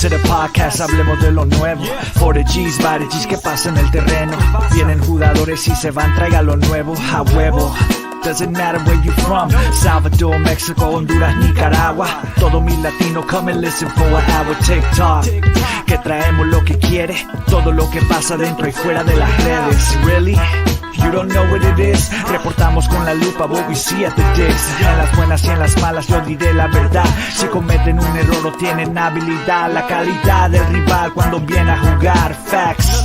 To the podcast, hablemos de lo nuevo. For the G's, by the G's, que pasa en el terreno. Vienen jugadores y se van, traiga lo nuevo. A huevo. Doesn't matter where you from. Salvador, Mexico, Honduras, Nicaragua. Todo mi latino, come and listen for an hour. TikTok, que traemos lo que quiere. Todo lo que pasa dentro y fuera de las redes. Really? You don't know what it is. Reportamos con la lupa what we see at the digs. En las buenas y en las malas yo diré la verdad. Si cometen un error o tienen habilidad, la calidad del rival cuando viene a jugar. Facts.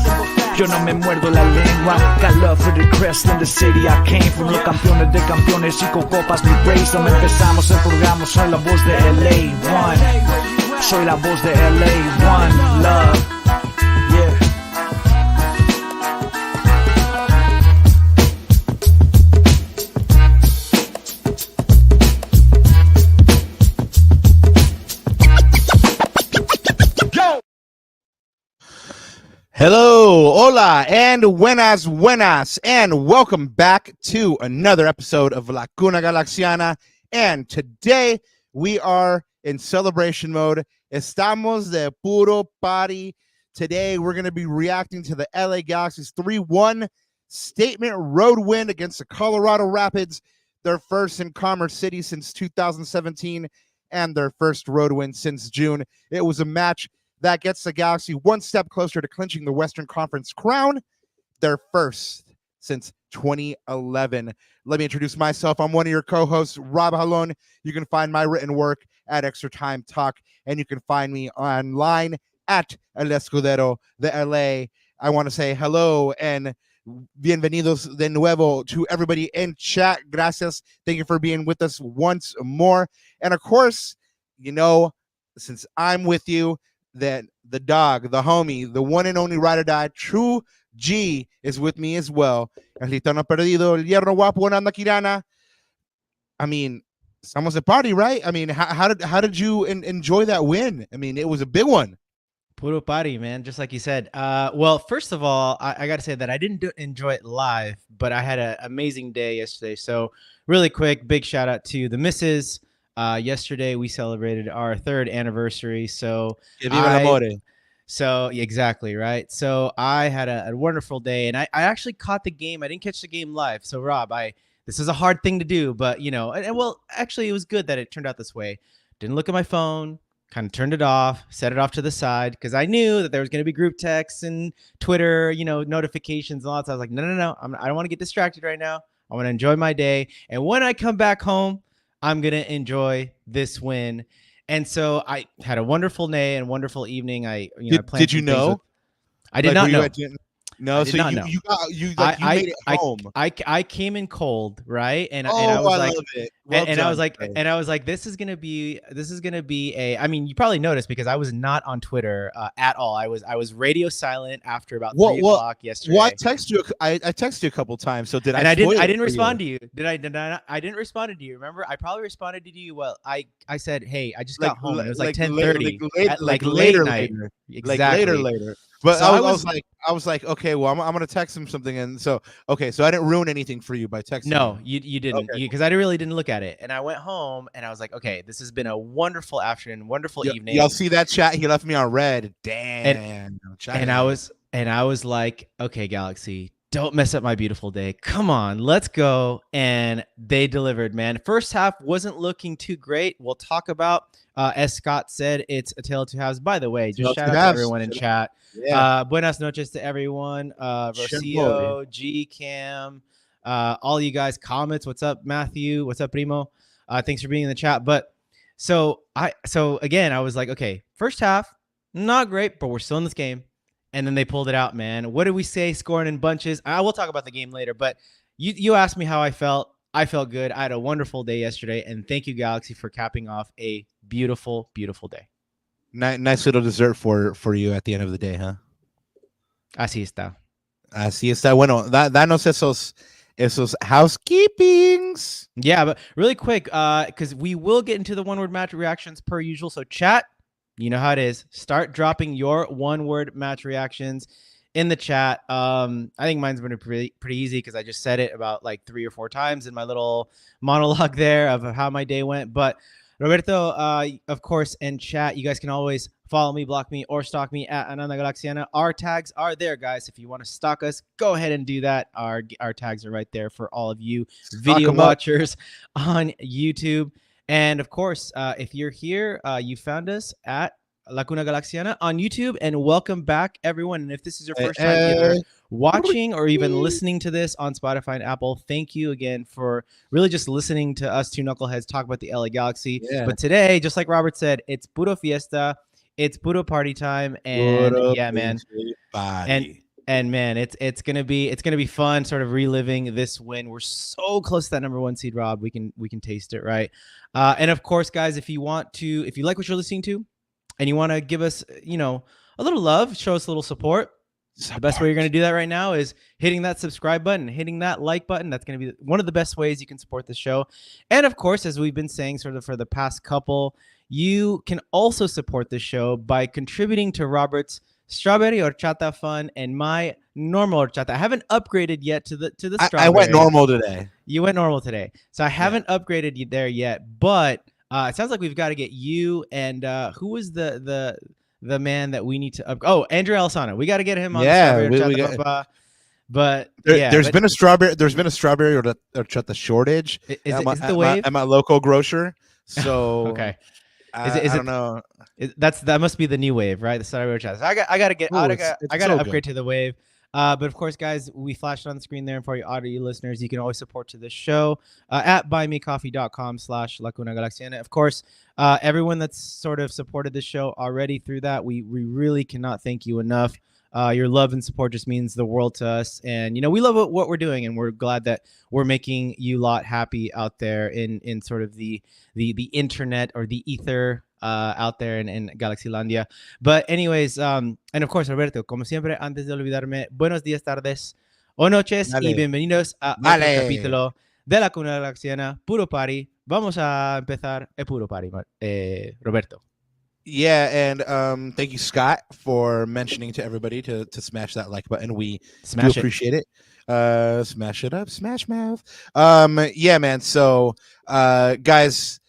Yo no me muerdo la lengua. Got love for the crest in the city I came from. Los campeones de campeones y con copas mi race. No empezamos el programa, soy la voz de LA One. Soy la voz de LA One. Love. Yeah. Hello, hola, and buenas, and welcome back to another episode of La Cuna Galaxiana. And today we are in celebration mode. Estamos de puro party. Today we're going to be reacting to the LA Galaxy's 3-1 statement road win against the Colorado Rapids, their first in Commerce City since 2017, and their first road win since June. It was a match that gets the Galaxy one step closer to clinching the Western Conference crown, their first since 2011. Let me introduce myself. I'm one of your co-hosts, Rob Halon. You can find my written work at Extra Time Talk, and you can find me online at El Escudero de LA. I want to say hello and bienvenidos de nuevo to everybody in chat. Gracias. Thank you for being with us once more. And of course, you know, since I'm with you, that the dog, the homie, the one and only ride or die, True G, is with me as well. El gitano perdido, el hierro guapo, Ananda Kirana. I mean, estamos a party, right? I mean, how did you enjoy that win? I mean, it was a big one. Puro party, man. Just like you said. Well, first of all, I got to say that I didn't enjoy it live, but I had an amazing day yesterday. So really quick, big shout out to the missus. Yesterday we celebrated our 3rd anniversary. So exactly right. So I had a wonderful day, and I actually caught the game. I didn't catch the game live. So Rob, this is a hard thing to do, but you know, and well, actually it was good that it turned out this way. Didn't look at my phone, kind of turned it off, set it off to the side, because I knew that there was going to be group texts and Twitter, you know, notifications and all that. So I was like, no. I don't want to get distracted right now. I want to enjoy my day. And when I come back home, I'm going to enjoy this win. And so I had a wonderful day and wonderful evening. Did you know? I did not know. No, so you made it home. I came in cold, right? And I was love it. I was like, this is gonna be a. I mean, you probably noticed because I was not on Twitter at all. I was radio silent after about 3 o'clock yesterday. Well, I texted you. I texted you a couple times. So did I? And I didn't respond to you. Did I? Not? I didn't respond to you. Remember? I probably responded to you. Well, I said, hey, I just got home. And it was like 10:30. Late night. Exactly. Later. But so I was like, okay, well, I'm gonna text him something, and so I didn't ruin anything for you by texting. No, you didn't, because I really didn't look at it, and I went home and I was like, okay, this has been a wonderful afternoon, wonderful evening. Y'all see that chat? He left me on red. Damn. And I was like, okay, Galaxy, don't mess up my beautiful day. Come on, let's go. And they delivered, man. First half wasn't looking too great. We'll talk about. As Scott said, it's a tale of two halves. By the way, just shout out to everyone in chat. Yeah. Buenas noches to everyone. Rocio, G Cam, all you guys. Comments. What's up, Matthew? What's up, Primo? Thanks for being in the chat. But so again, I was like, okay, first half not great, but we're still in this game. And then they pulled it out, man. What did we say? Scoring in bunches. I will talk about the game later, but you asked me how I felt. I felt good. I had a wonderful day yesterday, and thank you, Galaxy, for capping off a beautiful, beautiful day. Nice little dessert for you at the end of the day, huh? Así está. Así está. Bueno, danos esos housekeepings. Yeah, but really quick, because we will get into the one-word match reactions per usual. So chat, you know how it is. Start dropping your one-word match reactions in the chat. I think mine's been pretty easy because I just said it about like 3 or 4 times in my little monologue there of how my day went. But Roberto, of course, in chat, you guys can always follow me, block me, or stalk me at Ananda Galaxiana. Our tags are there, guys. If you want to stalk us, go ahead and do that. Our tags are right there for all of you video watchers on YouTube. And of course, if you're here, you found us at Lacuna Galaxiana on YouTube, and welcome back, everyone. And if this is your first time either watching or even listening to this on Spotify and Apple, thank you again for really just listening to us two knuckleheads talk about the LA Galaxy. Yeah. But today, just like Robert said, it's puro fiesta, it's puro party time, and puro man, and man, it's gonna be fun, sort of reliving this win. We're so close to that #1 seed, Rob. We can taste it, right? And of course, guys, if you like what you're listening to, and you want to give us, a little love, show us a little support, the best way you're going to do that right now is hitting that subscribe button, hitting that like button. That's going to be one of the best ways you can support the show. And of course, as we've been saying sort of for the past couple, you can also support the show by contributing to Robert's strawberry horchata fund and my normal horchata. I haven't upgraded yet to the strawberry. I went normal today. You went normal today. So I haven't upgraded you there yet, but it sounds like we've got to get you and who was the man that we need to Oh, Andrew Alessano. We got to get him on the but there's been a strawberry or the shortage. Is it the wave at my local grocer? So okay. I don't know. That must be the new wave, right? The strawberry horchata. So I got to upgrade to the wave. But of course, guys, we flashed on the screen there. And for your audio listeners, you can always support to this show at buymecoffee.com/Lacuna Galaxiana. Of course, everyone that's sort of supported the show already through that, we really cannot thank you enough. Your love and support just means the world to us. And, we love what we're doing, and we're glad that we're making you lot happy out there in sort of the internet or the ether out there in Galaxylandia. But anyways, and of course, Roberto, como siempre, antes de olvidarme, buenos días, tardes o noches y bienvenidos a otro capítulo de la Cuna Galaxiana, Puro Party. Vamos a empezar el Puro Party, Roberto. Yeah, and thank you, Scott, for mentioning to everybody to smash that like button. We do appreciate it. Smash it up, smash mouth. Yeah, man. So, guys,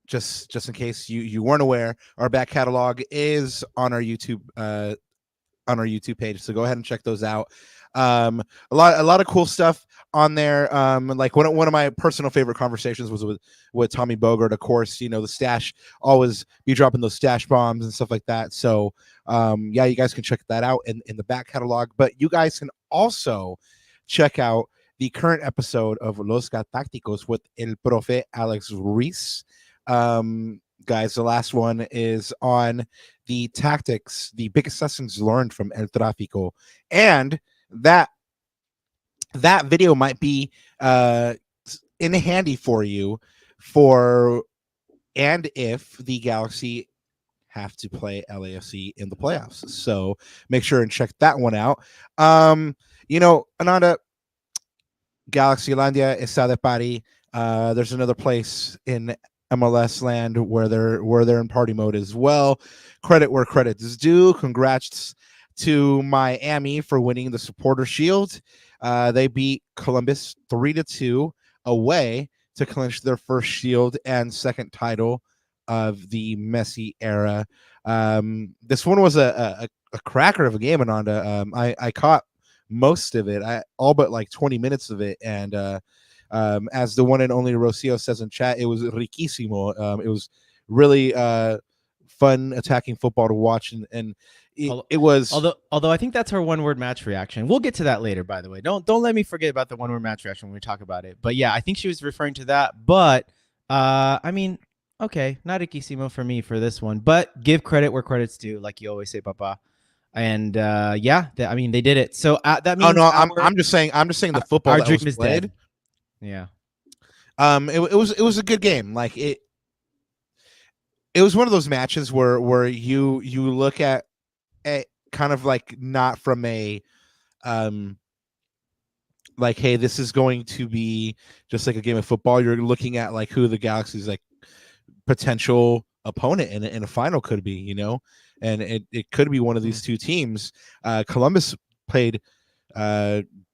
just in case you weren't aware, our back catalog is on our YouTube page. So go ahead and check those out. A lot of cool stuff on there. Like one of my personal favorite conversations was with Tommy Bogart. Of course, the stash, always be dropping those stash bombs and stuff like that. So yeah, you guys can check that out in the back catalog. But you guys can also check out the current episode of Los Galácticos with El Profe Alex Ruiz. Guys, the last one is on the tactics, the biggest lessons learned from El Tráfico, and that video might be in handy for you and if the Galaxy have to play LAFC in the playoffs. So make sure and check that one out. Ananda, Galaxylandia está de party. There's another place in MLS land where they're in party mode as well. Credit where credit is due. Congrats to Miami for winning the Supporter Shield. They beat Columbus 3-2 away to clinch their first Shield and second title of the Messi era. This one was a cracker of a game, Ananda. I caught most of it, all but like 20 minutes of it, and as the one and only Rocio says in chat, it was riquísimo. It was really fun attacking football to watch, and it was. Although I think that's her one-word match reaction. We'll get to that later, by the way. Don't let me forget about the one-word match reaction when we talk about it. But yeah, I think she was referring to that. But I mean, okay, not riquísimo for me for this one. But give credit where credit's due, like you always say, Papa. And yeah, I mean, they did it. So that means. Oh no, I'm just saying the football. Our that dream was is played, dead. Yeah. It was a good game. Like it was one of those matches where you look at kind of like not from a like, hey, this is going to be just like a game of football. You're looking at like who the Galaxy's like potential opponent in a final could be, and it could be one of these two teams. Columbus played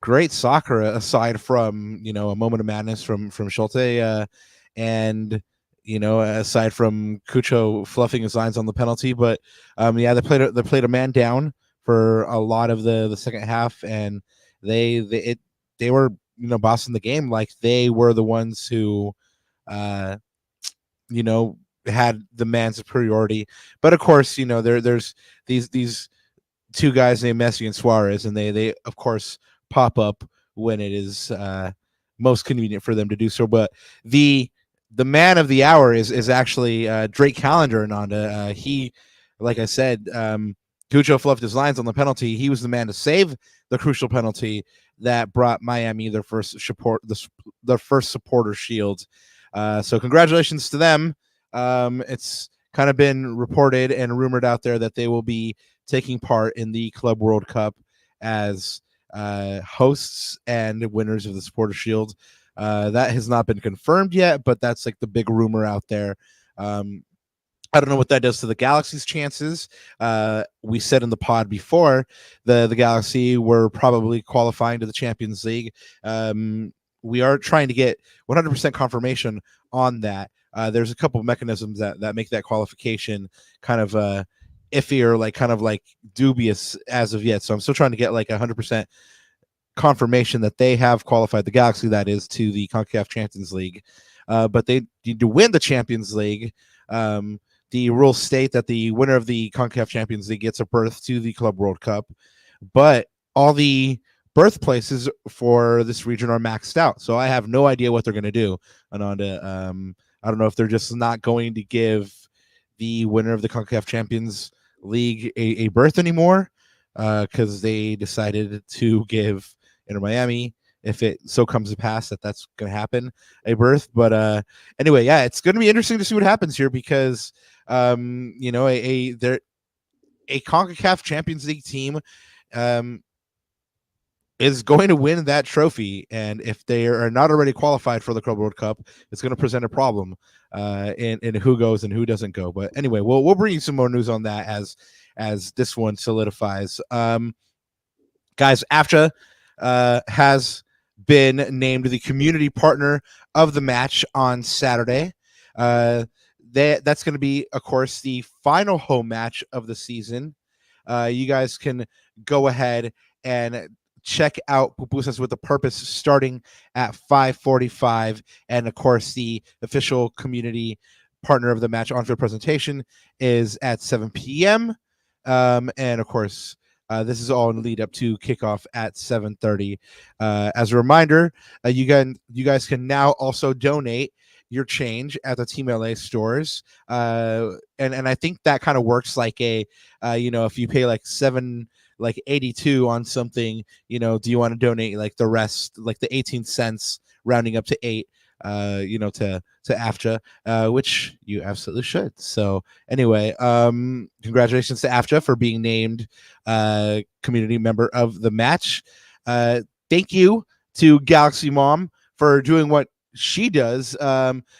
great soccer aside from a moment of madness from Schulte, and aside from Cucho fluffing his lines on the penalty. But they played a man down for a lot of the second half, and they were bossing the game. Like, they were the ones who had the man superiority. But of course, there's these two guys named Messi and Suarez, and they of course pop up when it is most convenient for them to do so. But the man of the hour is actually Drake Callender, Ananda. He, like I said, Cucho fluffed his lines on the penalty. He was the man to save the crucial penalty that brought Miami their first supporter shield. So congratulations to them. It's kind of been reported and rumored out there that they will be taking part in the Club World Cup as hosts and winners of the supporter shield. That has not been confirmed yet, but that's like the big rumor out there. I don't know what that does to the Galaxy's chances. We said in the pod before, the Galaxy were probably qualifying to the Champions League. We are trying to get 100% confirmation on that. There's a couple of mechanisms that make that qualification kind of iffy or kind of dubious as of yet. So I'm still trying to get 100% confirmation that they have qualified, the Galaxy, that is, to the CONCACAF Champions League. But they need to win the Champions League. The rules state that the winner of the CONCACAF Champions League gets a berth to the Club World Cup, but all the birthplaces for this region are maxed out. So I have no idea what they're going to do, Ananda. I don't know if they're just not going to give the winner of the CONCACAF Champions League a berth anymore, because they decided to give Inter Miami, if it so comes to pass that that's going to happen, a berth. But anyway, yeah, it's going to be interesting to see what happens here, because a CONCACAF Champions League team is going to win that trophy, and if they are not already qualified for the Club World Cup, it's going to present a problem in who goes and who doesn't go. But anyway, we'll bring you some more news on that as this one solidifies. Guys, AFCHA has been named the community partner of the match on Saturday. That's going to be, of course, the final home match of the season. You guys can go ahead and check out Pupusas with a Purpose starting at 5:45, and of course the official community partner of the match on-field presentation is at 7 p.m. And of course this is all in lead up to kickoff at 7:30. As a reminder, you guys can now also donate your change at the Team LA stores, and I think that kind of works like a if you pay like 82 on something, do you want to donate the rest, the 18 cents rounding up to 8, to AFCHA, which you absolutely should. So anyway, congratulations to AFCHA for being named community member of the match. Thank you to Galaxy Mom for doing what she does.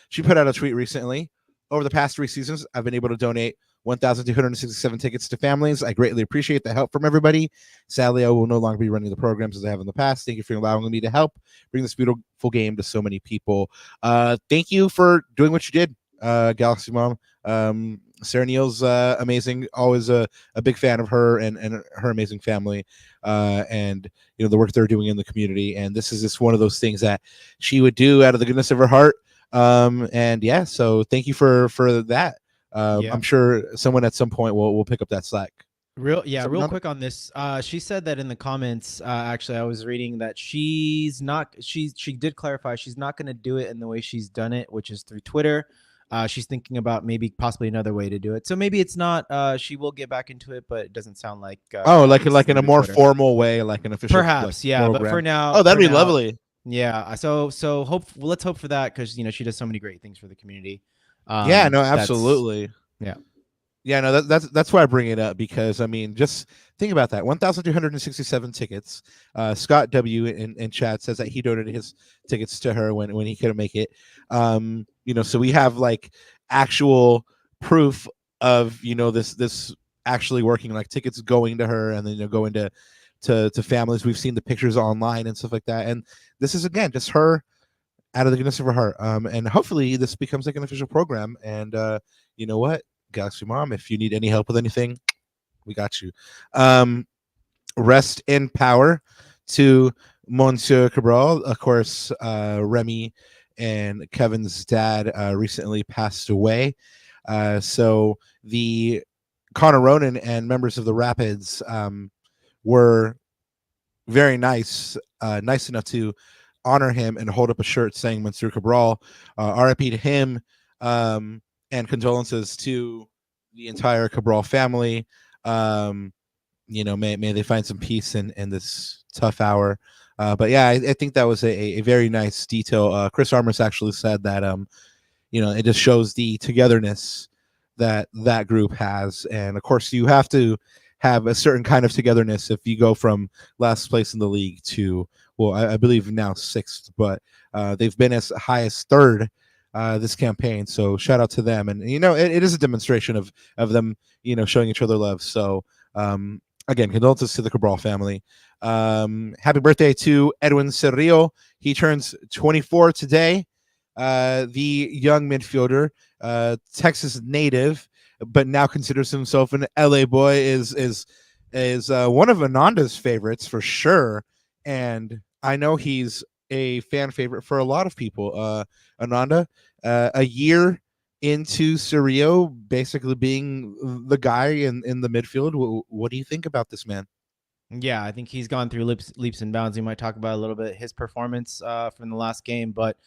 She put out a tweet recently. Over the past 3 seasons, I've been able to donate 1,267 tickets to families. I greatly appreciate the help from everybody. Sadly, I will no longer be running the programs as I have in the past. Thank you for allowing me to help bring this beautiful game to so many people. Thank you for doing what you did, Galaxy Mom. Sarah Neal's amazing. Always a big fan of her and her amazing family, and the work they're doing in the community. And this is just one of those things that she would do out of the goodness of her heart. And yeah, so thank you for that. I'm sure someone at some point will pick up that slack. Real quick on this. She said that in the comments. Actually, I was reading that she did clarify she's not going to do it in the way she's done it, which is through Twitter. She's thinking about maybe possibly another way to do it. So maybe it's not. She will get back into it, but it doesn't sound like. Like in a more Twitter. Formal way, like an official. Perhaps, yeah. Program. But for now. Oh, that'd be lovely. Yeah. So let's hope for that, because she does so many great things for the community. Yeah, no, absolutely. Yeah, no, that's why I bring it up, because I mean, just think about that: 1,267 tickets. Scott W in chat says that he donated his tickets to her when he couldn't make it. So we have actual proof of this actually working, like tickets going to her and then going to families. We've seen the pictures online and stuff like that, and this is again just her out of the goodness of her heart. And hopefully this becomes like an official program. And you know what, Galaxy Mom, if you need any help with anything, we got you. Rest in power to Monsieur Cabral. Of course, Remy and Kevin's dad recently passed away. So the Connor Ronan and members of the Rapids were very nice enough to honor him and hold up a shirt saying Monsieur Cabral. RIP to him, and condolences to the entire Cabral family. May they find some peace in this tough hour. But yeah, I think that was a very nice detail. Chris Armas actually said that it just shows the togetherness that group has, and of course you have to have a certain kind of togetherness if you go from last place in the league to, well, I believe now 6th, but they've been as high as 3rd this campaign. So shout out to them, and it is a demonstration of them showing each other love. So again, condolences to the Cabral family. Happy birthday to Edwin Cerrillo. He turns 24 today. The young midfielder, Texas native, but now considers himself an LA boy, is one of Ananda's favorites for sure. And I know he's a fan favorite for a lot of people. Ananda, a year into Cerrillo basically being the guy in the midfield. What do you think about this man? Yeah, I think he's gone through leaps and bounds. We might talk about a little bit his performance from the last game, but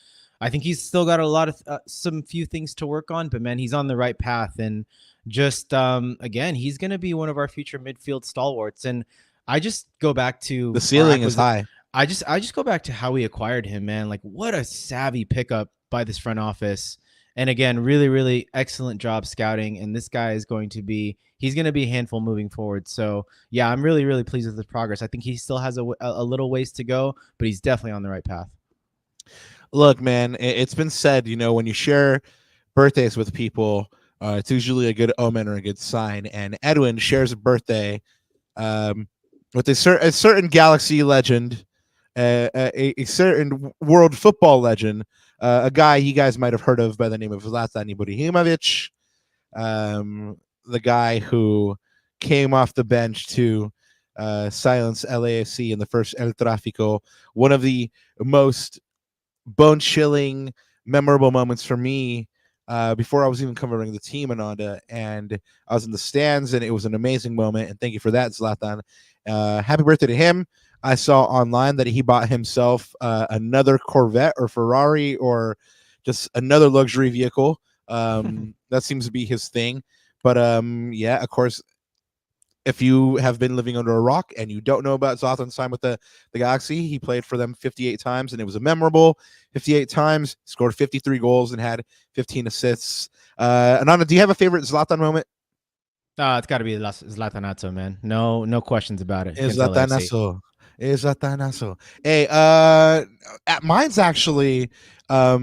I think he's still got a lot of some few things to work on. But man, he's on the right path, and just again, he's going to be one of our future midfield stalwarts. And I just go back to the ceiling is high. I just go back to how we acquired him, man. Like, what a savvy pickup by this front office. And again, really, really excellent job scouting. And this guy is he's going to be a handful moving forward. So yeah, I'm really, really pleased with the progress. I think he still has a little ways to go, but he's definitely on the right path. Look, man, it's been said, when you share birthdays with people, it's usually a good omen or a good sign. And Edwin shares a birthday with a certain Galaxy legend, a certain world football legend, a guy you guys might have heard of by the name of Zlatan Ibrahimovic, the guy who came off the bench to silence LAFC in the first El Tráfico, one of the most bone-chilling, memorable moments for me before I was even covering the team, Ananda, and I was in the stands, and it was an amazing moment, and thank you for that, Zlatan. Happy birthday to him. I saw online that he bought himself another Corvette or Ferrari or just another luxury vehicle. That seems to be his thing. But yeah, of course, if you have been living under a rock and you don't know about Zlatan's time with the Galaxy, he played for them 58 times, and it was a memorable 58 times, scored 53 goals, and had 15 assists. Ananda, do you have a favorite Zlatan moment? It's got to be Zlatanazo, man. No questions about it. Zlatanazo. Hey, mine's actually a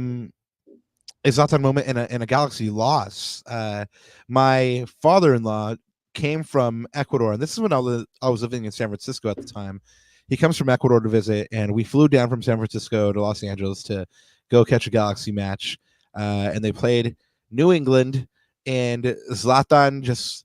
Zlatan moment in a Galaxy loss. My father-in-law came from Ecuador, and this is when I was living in San Francisco at the time. He comes from Ecuador to visit, and we flew down from San Francisco to Los Angeles to go catch a Galaxy match. And they played New England, and Zlatan just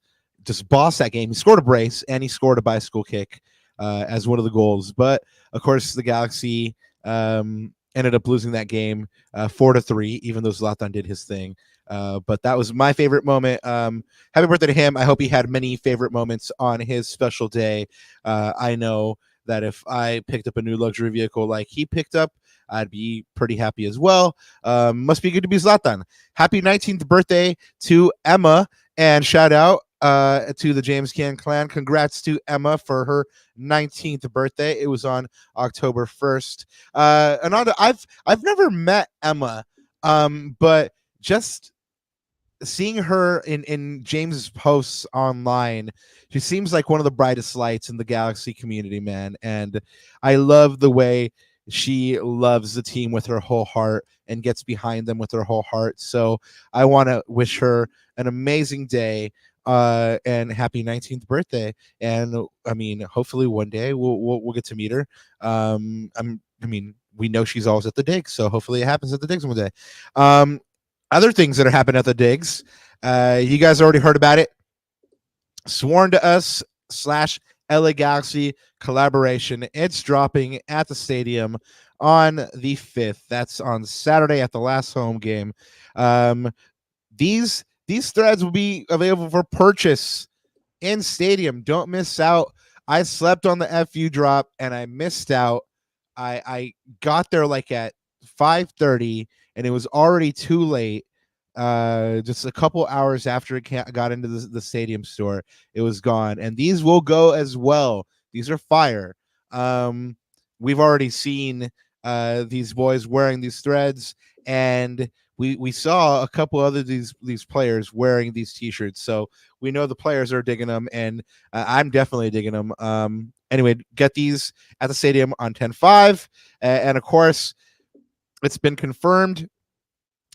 bossed that game. He scored a brace, and he scored a bicycle kick as one of the goals. But of course, the Galaxy ended up losing that game 4-3, even though Zlatan did his thing. But that was my favorite moment. Happy birthday to him. I hope he had many favorite moments on his special day. I know that if I picked up a new luxury vehicle like he picked up, I'd be pretty happy as well. Must be good to be Zlatan. Happy 19th birthday to Emma, and shout out to the James Can clan. Congrats to Emma for her 19th birthday. It was on October 1st. Ananda, I've never met Emma, but just seeing her in James's posts online, she seems like one of the brightest lights in the Galaxy community, man. And I love the way she loves the team with her whole heart and gets behind them with her whole heart. So I want to wish her an amazing day and happy 19th birthday. And I mean, hopefully one day we'll get to meet her. We know she's always at the digs, so hopefully it happens at the digs one day. Other things that are happening at the digs, you guys already heard about it. Sworn to Us / LA Galaxy collaboration. It's dropping at the stadium on the 5th. That's on Saturday at the last home game. These threads will be available for purchase in stadium. Don't miss out. I slept on the FU drop and I missed out. I got there like at 5:30 and it was already too late. Just a couple hours after it got into the stadium store, it was gone. And these will go as well. These are fire. We've already seen these boys wearing these threads, and we saw a couple other these players wearing these t-shirts. So we know the players are digging them, and I'm definitely digging them. Anyway, get these at the stadium on 10/5, and of course, it's been confirmed.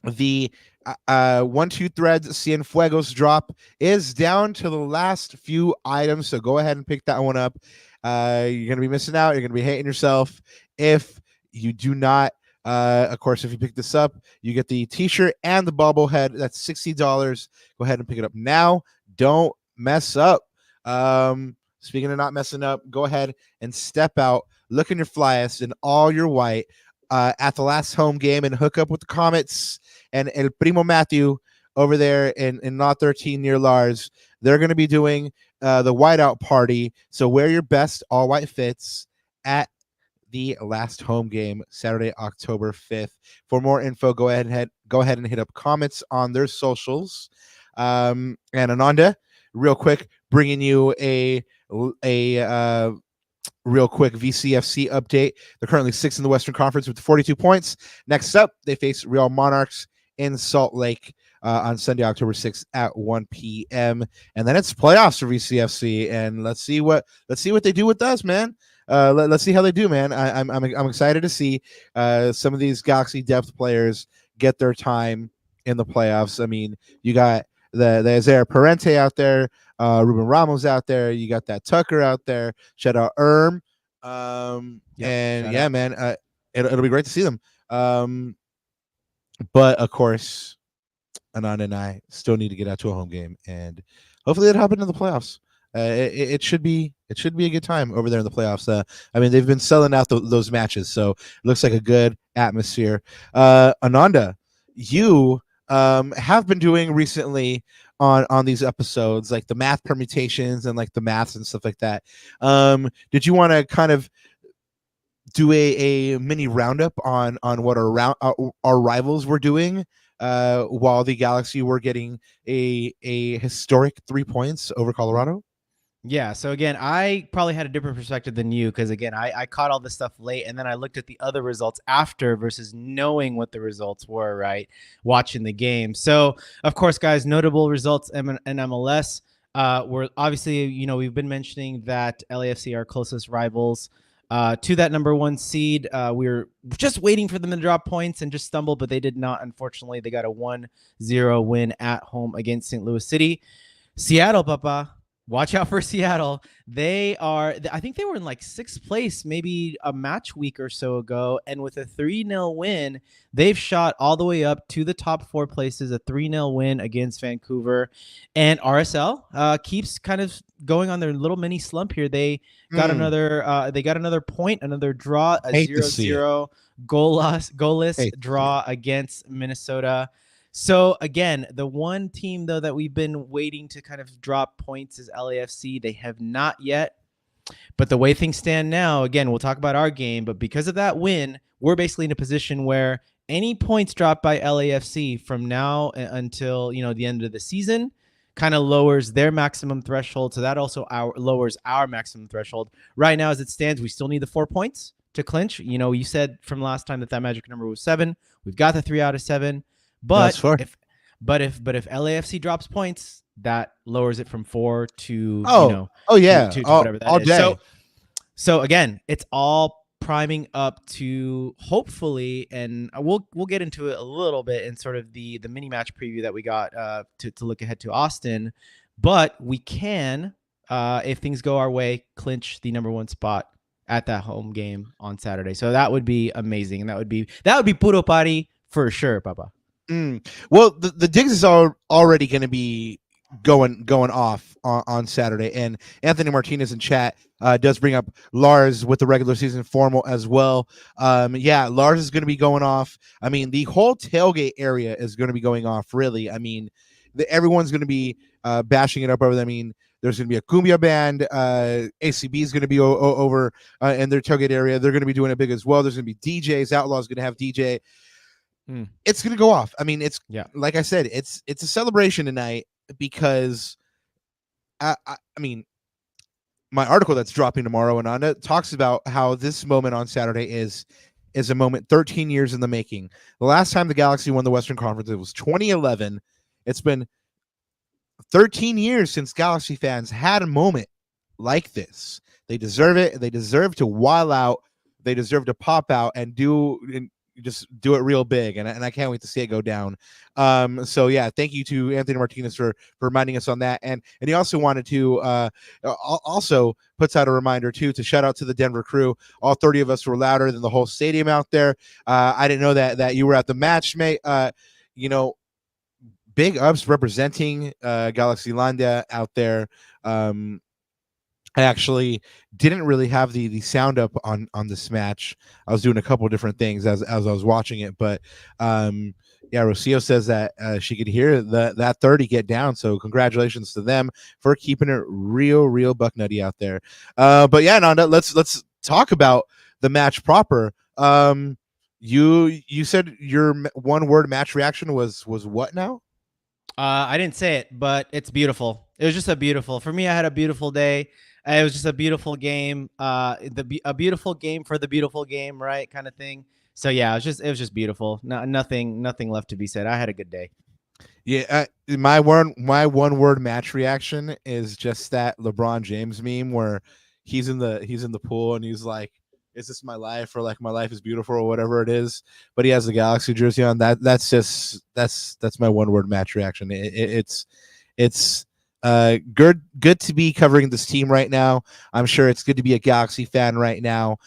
The 1-2 threads Cienfuegos drop is down to the last few items, so go ahead and pick that one up. You're gonna be missing out. You're gonna be hating yourself if you do not. Of course, if you pick this up, you get the t-shirt and the bobblehead. That's $60. Go ahead and pick it up now. Don't mess up. Speaking of not messing up, go ahead and step out, look in your flyest in all your white at the last home game and hook up with the Comets and El Primo Matthew over there in Lot 13 near Lars. They're going to be doing the whiteout party. So wear your best all white fits at the last home game, Saturday, October 5th. For more info, go ahead and hit up Comets on their socials. And Ananda, real quick, bringing you a real quick VCFC update. They're currently 6th in the Western Conference with 42 points. Next up, they face Real Monarchs in Salt Lake on Sunday, October 6th at 1 p.m. And then it's playoffs for VCFC, and let's see what they do with us, man. Let's see how they do, man. I'm excited to see some of these Galaxy depth players get their time in the playoffs. I mean, you got the Isaiah Parente out there, Ruben Ramos out there. You got that Tucker out there. Shout out Erm. Man, it'll be great to see them. But of course, Ananda and I still need to get out to a home game, and hopefully it'll happen in the playoffs. It should be a good time over there in the playoffs. I mean, they've been selling out those matches, so it looks like a good atmosphere. Ananda, you have been doing recently on these episodes, like the math permutations and like the maths and stuff like that. Did you want to kind of do a mini roundup on what our rivals were doing while the Galaxy were getting a historic 3 points over Colorado? Yeah, so again, I probably had a different perspective than you because, again, I caught all this stuff late, and then I looked at the other results after versus knowing what the results were, right, watching the game. So, of course, guys, notable results in MLS were obviously, we've been mentioning that LAFC are closest rivals to that number 1 seed. We were just waiting for them to drop points and just stumble, but they did not, unfortunately. They got a 1-0 win at home against St. Louis City. Seattle, Papa. Watch out for Seattle. I think they were in like 6th place maybe a match week or so ago. And with a 3-0 win, they've shot all the way up to the top 4 places, a 3-0 win against Vancouver. And RSL keeps kind of going on their little mini slump here. They got another point, another draw, a 0-0 goalless draw against Minnesota. So, again, the one team, though, that we've been waiting to kind of drop points is LAFC. They have not yet. But the way things stand now, again, we'll talk about our game. But because of that win, we're basically in a position where any points dropped by LAFC from now until, the end of the season kind of lowers their maximum threshold. So that also lowers our maximum threshold. Right now, as it stands, we still need the 4 points to clinch. You said from last time that magic number was 7. We've got the 3 out of 7. But if LAFC drops points, that lowers it from 4 to to whatever that all is. Day. So again, it's all priming up to hopefully, and we'll get into it a little bit in sort of the mini match preview that we got to look ahead to Austin, but we can, if things go our way, clinch the number 1 spot at that home game on Saturday. So that would be amazing, and that would be puro party for sure, Papa. Well, the digs is already going to be going off on Saturday, and Anthony Martinez in chat does bring up Lars with the regular season formal as well. Lars is going to be going off. I mean, the whole tailgate area is going to be going off, really. I mean, everyone's going to be bashing it up over there. I mean, there's going to be a cumbia band. ACB is going to be over in their tailgate area. They're going to be doing it big as well. There's going to be DJs. Outlaw's going to have DJ. It's going to go off. I mean, like I said, it's a celebration tonight, because I mean, my article that's dropping tomorrow, Ananda, talks about how this moment on Saturday is a moment 13 years in the making. The last time the Galaxy won the Western Conference, it was 2011. It's been 13 years since Galaxy fans had a moment like this. They deserve it. They deserve to wild out. They deserve to pop out and just do it real big, and I can't wait to see it go down. So yeah, thank you to Anthony Martinez for reminding us on that, and he also wanted to also puts out a reminder too to shout out to the Denver crew. All 30 of us were louder than the whole stadium out there. I didn't know that you were at the match, mate. Big ups representing Galaxy Landa out there. I actually didn't really have the sound up on this match. I was doing a couple of different things as I was watching it, but Rocio says that she could hear that 30 get down. So congratulations to them for keeping it real buck nutty out there. But yeah, Nanda, let's talk about the match proper. You said your one word match reaction was what now? I didn't say it, but it's beautiful. It was just for me. I had a beautiful day. It was just a beautiful game. A beautiful game for the beautiful game, right? Kind of thing. So yeah, it was just beautiful. Nothing left to be said. I had a good day. Yeah, my one word match reaction is just that LeBron James meme where he's in the pool and he's like, "Is this my life?" or like, "My life is beautiful," or whatever it is. But he has the Galaxy jersey on. That's my one word match reaction. It's good to be covering this team right now. I'm sure it's good to be a Galaxy fan right now.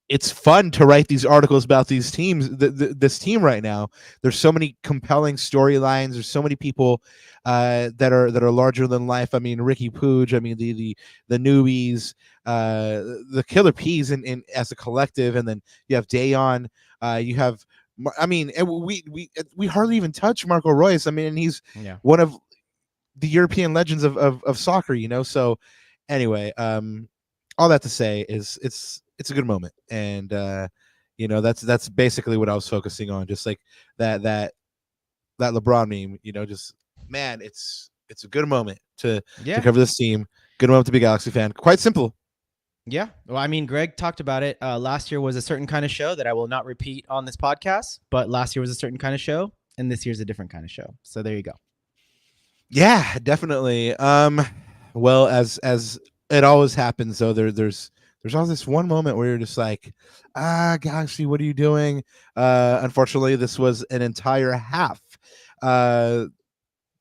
It's fun to write these articles about these teams, this team right now. There's so many compelling storylines. There's so many people that are larger than life. I mean, Ricky Pooge. I mean, the newbies, the Killer Peas in as a collective, and then you have Dayon. You have. I mean, we hardly even touch Marco Reus. I mean, and he's one of the European legends of soccer, you know. So anyway, all that to say is it's a good moment, and that's basically what I was focusing on, just like that LeBron meme. You know, just man, it's a good moment to cover this team. Good moment to be a Galaxy fan. Quite simple. Yeah. Well, I mean, Greg talked about it. Last year was a certain kind of show that I will not repeat on this podcast, but last year was a certain kind of show, and this year's a different kind of show. So there you go. Yeah, definitely. Well, as it always happens, though, there's always this one moment where you're just like, Galaxy, what are you doing? Unfortunately, this was an entire half.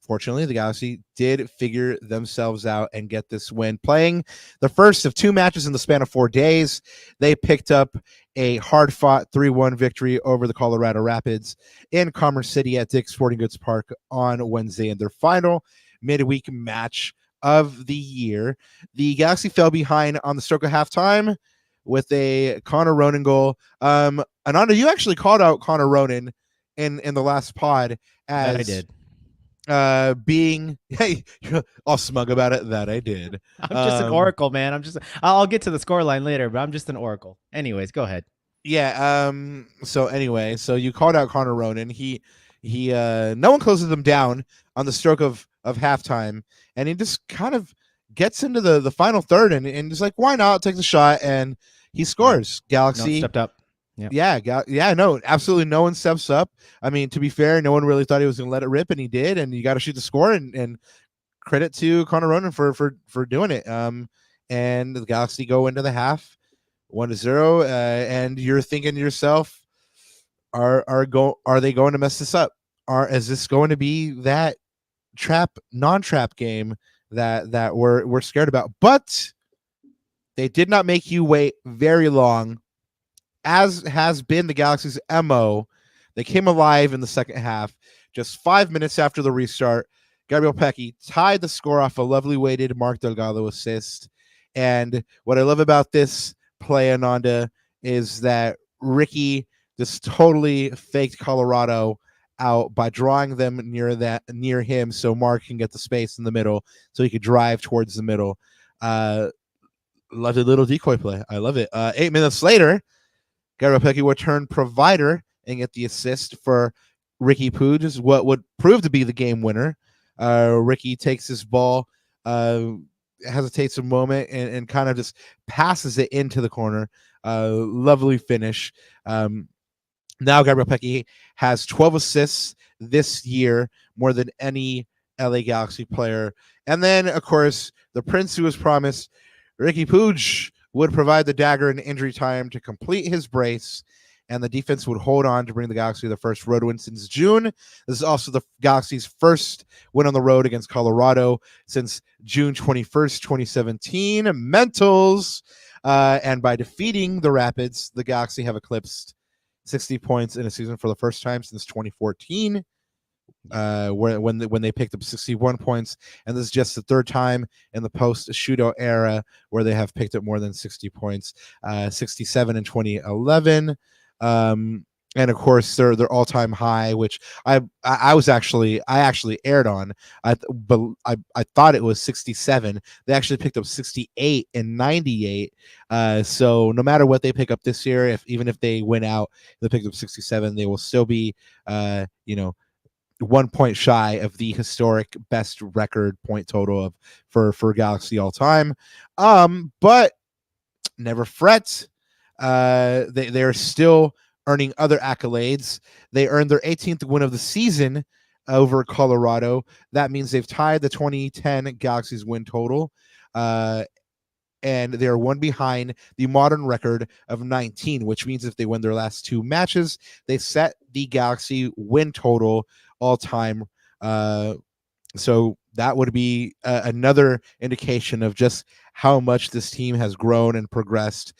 Fortunately, the Galaxy did figure themselves out and get this win. Playing the first of 2 matches in the span of 4 days, they picked up a hard-fought 3-1 victory over the Colorado Rapids in Commerce City at Dick's Sporting Goods Park on Wednesday in their final midweek match of the year. The Galaxy fell behind on the stroke of halftime with a Connor Ronan goal. Ananda, you actually called out Connor Ronan in the last pod as that I did. Being you're all smug about it. That I did. I'm just an oracle, man. I'll get to the scoreline later, but I'm just an oracle. Anyways, go ahead. Yeah. So anyway, so you called out Connor Ronan. He no one closes him down on the stroke of halftime, and he just kind of gets into the final third and just like, why not take the shot, and he scores. Galaxy stepped up. No, absolutely no one steps up. I mean, to be fair, no one really thought he was going to let it rip, and he did, and you got to shoot the score, and credit to Connor Ronan for doing it. and the Galaxy go into the half 1-0, and you're thinking to yourself, are they going to mess this up? Is this going to be that non-trap game that we're scared about? But they did not make you wait very long, as has been the Galaxy's MO. They came alive in the second half. Just 5 minutes after the restart, Gabriel Pecci tied the score off a lovely weighted Mark Delgado assist. And what I love about this play, Ananda, is that Ricky just totally faked Colorado out by drawing them near him, so Mark can get the space in the middle, so he could drive towards the middle. Lovely little decoy play. I love it. 8 minutes later, Gabriel Pecci would turn provider and get the assist for Ricky Puig, what would prove to be the game winner. Ricky takes his ball, hesitates a moment, and kind of just passes it into the corner. Lovely finish. Now Gabriel Pecci has 12 assists this year, more than any LA Galaxy player. And then, of course, the prince who was promised, Ricky Puig, would provide the dagger in injury time to complete his brace, and the defense would hold on to bring the Galaxy their first road win since June. This is also the Galaxy's first win on the road against Colorado since June 21st, 2017. Mentals. And by defeating the Rapids, the Galaxy have eclipsed 60 points in a season for the first time since 2014, when they picked up 61 points. And this is just the third time in the post-shootout era where they have picked up more than 60 points, 67 in 2011. And of course their all-time high, which I actually aired on. But I thought it was 67. They actually picked up 68 and 98. So no matter what they pick up this year, even if they win out, they picked up 67. They will still be 1 point shy of the historic best record point total for Galaxy all time. But never fret. They are still earning other accolades. They earned their 18th win of the season over Colorado. That means they've tied the 2010 Galaxy's win total, and they are one behind the modern record of 19, which means if they win their last two matches, they set the Galaxy win total all time. So that would be another indication of just how much this team has grown and progressed.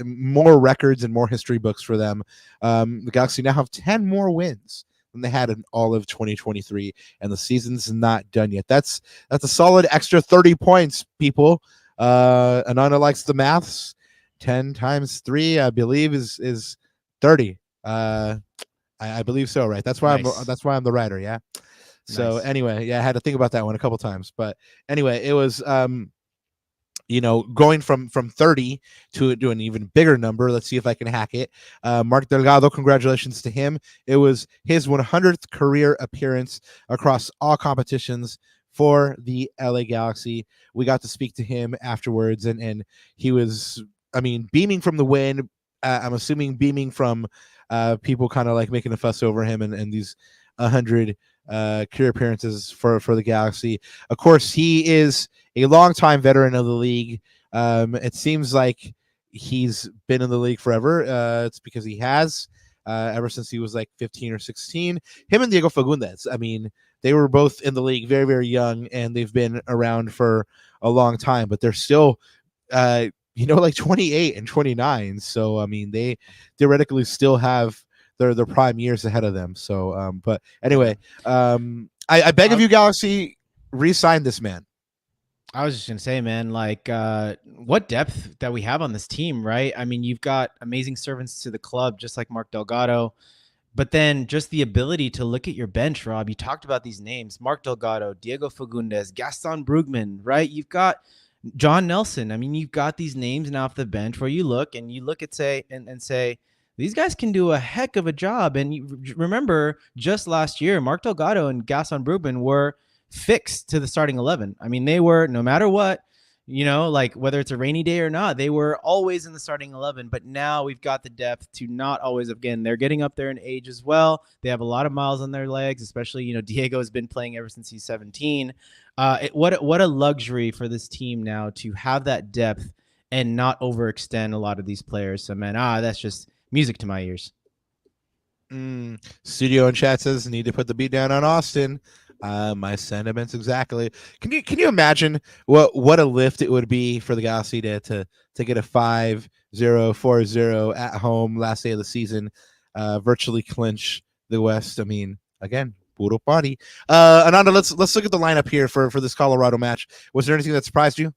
More records and more history books for them. The Galaxy now have 10 more wins than they had in all of 2023, and the season's not done yet. That's a solid extra 30 points, people. Ananda likes the maths. 10 times 3, I believe, is 30. I believe so, right? That's why Nice. I'm the writer, yeah. So Nice. anyway, yeah, I had to think about that one a couple times. But anyway, it was going from 30 to an even bigger number. Let's see if I can hack it. Mark Delgado, congratulations to him. It was his 100th career appearance across all competitions for the LA Galaxy. We got to speak to him afterwards, and he was, beaming from the win. I'm assuming beaming from people kind of like making a fuss over him and these 100 career appearances for the Galaxy. Of course, he is a longtime veteran of the league. It seems like he's been in the league forever. It's because he has, ever since he was like 15 or 16. Him and Diego Fagundes, they were both in the league very, very young, and they've been around for a long time, but they're still, like 28 and 29. So, they theoretically still have their prime years ahead of them. So, but anyway, I beg of you, Galaxy, re-sign this man. I was just going to say, man, like what depth that we have on this team, right? You've got amazing servants to the club, just like Mark Delgado, but then just the ability to look at your bench, Rob. You talked about these names: Mark Delgado, Diego Fagundes, Gaston Brugman, right? You've got John Nelson. You've got these names now off the bench where you look at say, these guys can do a heck of a job. And you remember just last year, Mark Delgado and Gaston Brugman were fixed to the starting 11. They were, no matter what, like whether it's a rainy day or not, they were always in the starting 11. But now we've got the depth to not always. Again, they're getting up there in age as well. They have a lot of miles on their legs, especially Diego has been playing ever since he's 17. What a luxury for this team now to have that depth and not overextend a lot of these players. So man, that's just music to my ears. Studio in chat says need to put the beat down on Austin. My sentiments exactly. Can you imagine what a lift it would be for the Galaxy to get a 5-0, 4-0 at home last day of the season, virtually clinch the West? I mean, again, puro party. Ananda, let's look at the lineup here for this Colorado match. Was there anything that surprised you?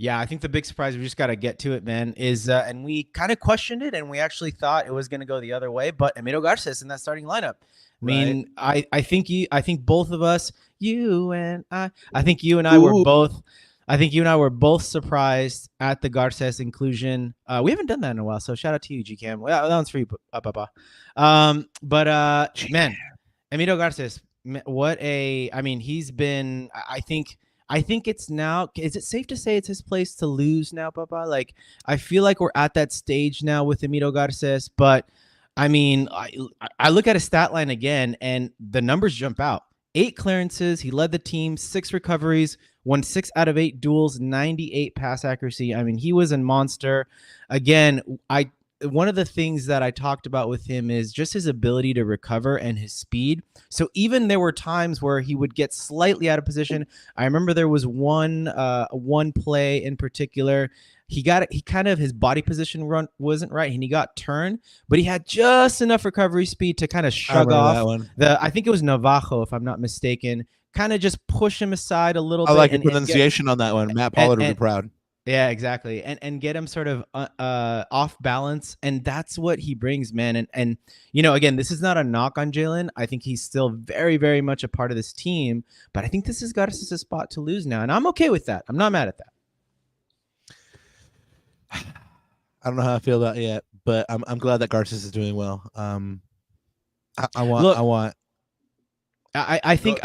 Yeah, I think the big surprise, we just got to get to it, man, is and we kind of questioned it, and we actually thought it was going to go the other way, but Emilio Garces in that starting lineup. I mean, right. I think both of us, I think you and I were both surprised at the Garces inclusion. We haven't done that in a while, so shout out to you, GCam. Well, that one's for you, Papa. Man, Emilio Garces, he's been, I think it's now, is it safe to say it's his place to lose now, Papa? Like, I feel like we're at that stage now with Emilio Garces, but I mean, I look at his stat line again, and the numbers jump out. 8 clearances. He led the team, 6 recoveries, won 6 out of 8 duels, 98 pass accuracy. I mean, he was a monster. Again, one of the things that I talked about with him is just his ability to recover and his speed. So even there were times where he would get slightly out of position. I remember there was one play in particular. His body position wasn't right, and he got turned, but he had just enough recovery speed to kind of shrug off I think it was Navajo, if I'm not mistaken, kind of just push him aside a little bit. I like your pronunciation on that one. Matt Pollard would be proud. Yeah, exactly. And get him sort of off balance. And that's what he brings, man. And again, this is not a knock on Jalen. I think he's still very, very much a part of this team. But I think this has got us a spot to lose now. And I'm okay with that. I'm not mad at that. I don't know how I feel about it yet, but I'm glad that Garces is doing well. I think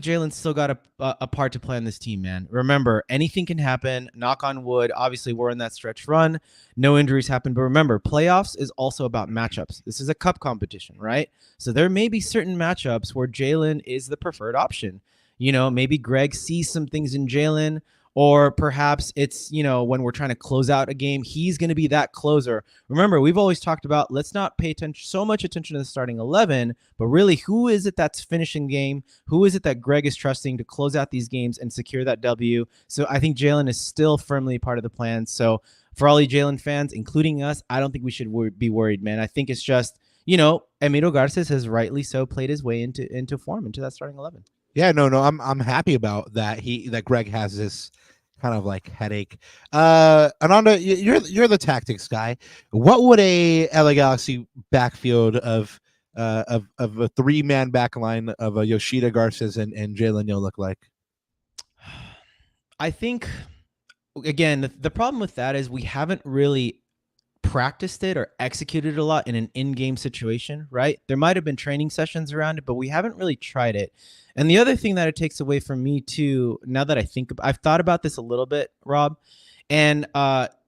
Jalen's still got a part to play on this team, man. Remember, anything can happen. Knock on wood. Obviously, we're in that stretch run. No injuries happen. But remember, playoffs is also about matchups. This is a cup competition, right? So there may be certain matchups where Jalen is the preferred option. Maybe Greg sees some things in Jalen, or perhaps it's, when we're trying to close out a game, he's going to be that closer. Remember, we've always talked about, let's not pay so much attention to the starting 11, but really, who is it that's finishing game? Who is it that Greg is trusting to close out these games and secure that W? So I think Jalen is still firmly part of the plan. So for all you Jalen fans, including us, I don't think we should be worried, man. I think it's just, Emilio Garces has rightly so played his way into form, into that starting 11. Yeah, no, I'm happy about that. That Greg has this kind of like headache. Ananda, you're the tactics guy. What would a LA Galaxy backfield of a 3-man back line of a Yoshida, Garces, and Jalen Yo look like? I think, again, the problem with that is we haven't really practiced it or executed a lot in an in-game situation, right? There might have been training sessions around it, but we haven't really tried it. And the other thing that it takes away from me too, now that I've thought about this a little bit, Rob, and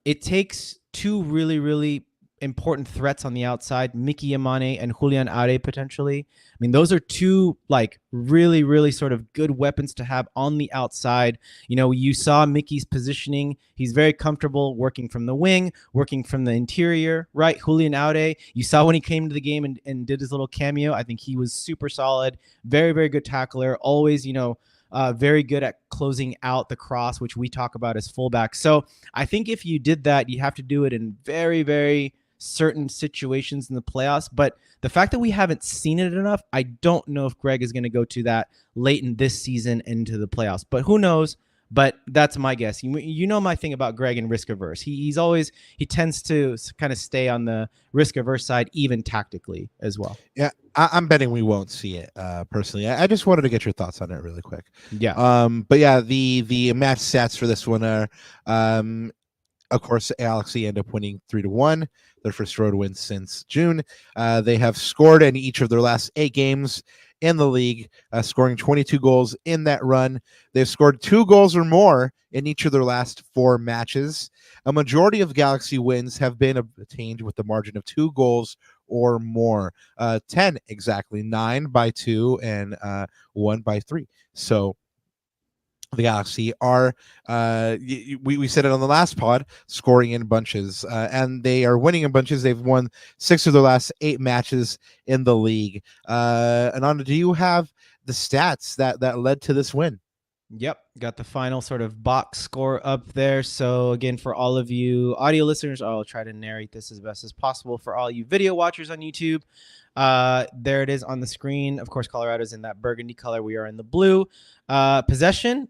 it takes 2 really, really important threats on the outside, Mickey Yamane and Julian Are potentially. I mean, those are 2 like really, really sort of good weapons to have on the outside. You saw Mickey's positioning. He's very comfortable working from the wing, working from the interior, right? Julian Are, you saw when he came to the game and did his little cameo. I think he was super solid, very, very good tackler, always, very good at closing out the cross, which we talk about as fullback. So I think if you did that, you have to do it in very, very certain situations in the playoffs. But the fact that we haven't seen it enough, I don't know if Greg is going to go to that late in this season into the playoffs. But who knows? But that's my guess. My thing about Greg and risk averse. He tends to kind of stay on the risk averse side, even tactically as well. Yeah, I'm betting we won't see it personally. I just wanted to get your thoughts on it really quick. Yeah. But yeah, the match stats for this one are, of course, Galaxy end up winning 3-1. Their first road win since June. They have scored in each of their last 8 games in the league, scoring 22 goals in that run. They've scored 2 goals or more in each of their last 4 matches. A majority of Galaxy wins have been attained with the margin of 2 goals or more. 10 exactly, 9 by 2 and 1 by 3. So the Galaxy are, we said it on the last pod, scoring in bunches, and they are winning in bunches. They've won 6 of their last 8 matches in the league. Ananda, do you have the stats that led to this win? Yep, got the final sort of box score up there. So again, for all of you audio listeners, I'll try to narrate this as best as possible. For all you video watchers on YouTube, there it is on the screen. Of course, Colorado's in that burgundy color. We are in the blue. Possession,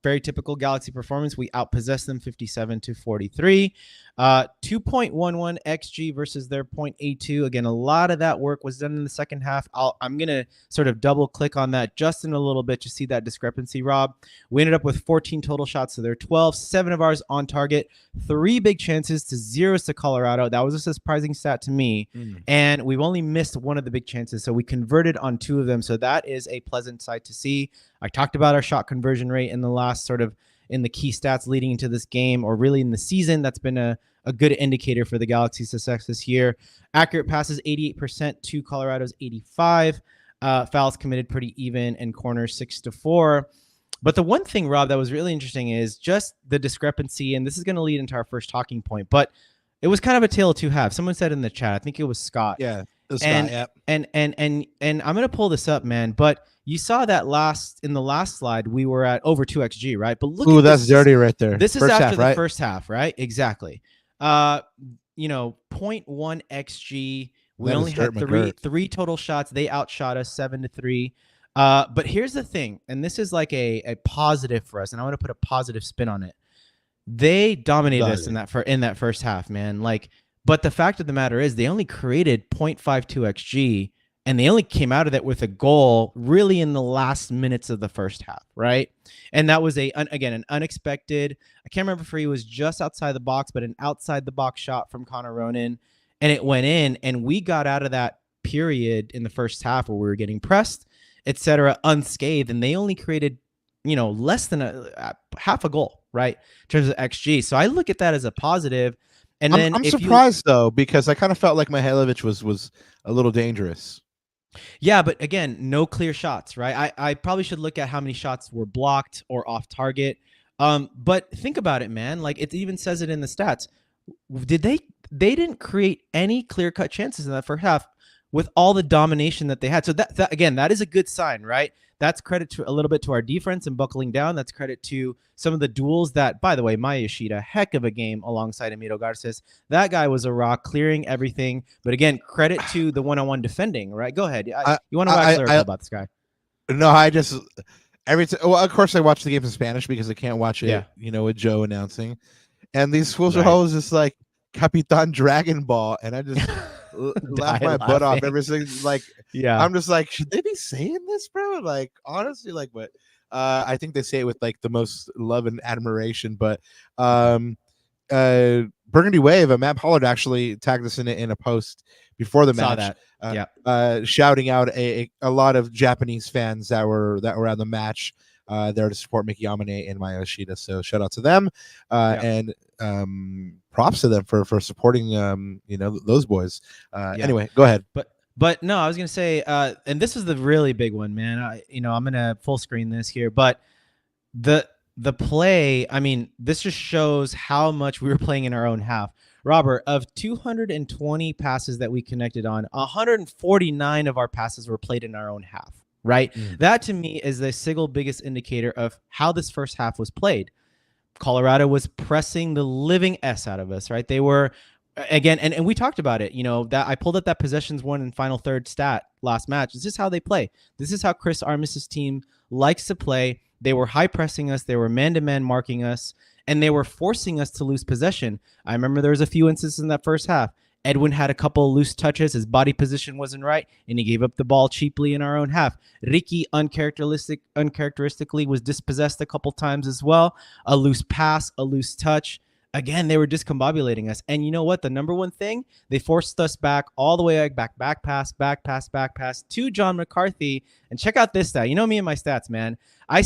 very typical Galaxy performance. We outpossessed them 57-43. 2.11 XG versus their 0.82. Again, a lot of that work was done in the second half. I'm going to sort of double click on that just in a little bit to see that discrepancy, Rob. We ended up with 14 total shots to their 12, 7 of ours on target, 3 big chances to 0 to Colorado. That was a surprising stat to me. And we've only missed 1 of the big chances. So we converted on 2 of them. So that is a pleasant sight to see. I talked about our shot conversion rate in the last sort of in the key stats leading into this game, or really in the season. That's been a good indicator for the Galaxy's success this year. Accurate passes 88% to Colorado's 85. Fouls committed pretty even, and corners 6-4. But the one thing, Rob, that was really interesting is just the discrepancy, and this is going to lead into our first talking point, but it was kind of a tale of 2 halves. Someone said in the chat, I think it was Scott. Yeah, it was Scott, yeah. And I'm going to pull this up, man, but you saw that in the last slide, we were at over 2 XG, right? But look, that's dirty right there. This is first after half, the right? first half, right? Exactly. 0.1 XG. We only had 3 total shots. They outshot us 7-3. But here's the thing, and this is like a positive for us, and I want to put a positive spin on it. They dominated us in that first half, man. But the fact of the matter is, they only created 0.52 XG. And they only came out of that with a goal really in the last minutes of the first half, right? And that was an unexpected, I can't remember if he was just outside the box, but an outside the box shot from Connor Ronan. And it went in, and we got out of that period in the first half where we were getting pressed, et cetera, unscathed. And they only created, less than half a goal, right? In terms of XG. So I look at that as a positive. And then I'm surprised though, because I kind of felt like Mihailovic was a little dangerous. Yeah, but again, no clear shots, right? I probably should look at how many shots were blocked or off target. But think about it, man. It even says it in the stats. They didn't create any clear-cut chances in that first half with all the domination that they had. So that again, that is a good sign, right? That's credit to a little bit to our defense and buckling down. That's credit to some of the duels that, by the way, Maya Yoshida, heck of a game alongside Emilio Garces. That guy was a rock, clearing everything. But again, credit to the one-on-one defending, right? Go ahead. You want to wax lyrical about this guy? No, I just well, of course I watch the games in Spanish because I can't watch it, with Joe announcing. And these fools are always just like Capitan Dragon Ball, and I just laugh my butt off every single I'm just like, should they be saying this, bro? Honestly, but I think they say it with the most love and admiration. But Burgundy Wave, Matt Pollard actually tagged us in a post before the match. Shouting out a lot of Japanese fans that were at the match there to support Miki Yamane and Maya Yoshida. So shout out to them and props to them for supporting those boys. Anyway, go ahead. But no, I was gonna say, and this is the really big one, man. I'm gonna full screen this here, but the play, I mean, this just shows how much we were playing in our own half. Robert, of 220 passes that we connected on, 149 of our passes were played in our own half, right? That to me is the single biggest indicator of how this first half was played. Colorado was pressing the living S out of us, right? They were, again, and we talked about it, that I pulled up that possessions won and final third stat last match. This is how they play. This is how Chris Armis's team likes to play. They were high pressing us. They were man-to-man marking us, and they were forcing us to lose possession. I remember there was a few instances in that first half. Edwin had a couple loose touches. His body position wasn't right, and he gave up the ball cheaply in our own half. Ricky uncharacteristically was dispossessed a couple times as well. A loose pass, a loose touch. again, they were discombobulating us. And you know what? The number one thing, they forced us back all the way back pass to John McCarthy. And check out this stat. You know me and my stats, man. I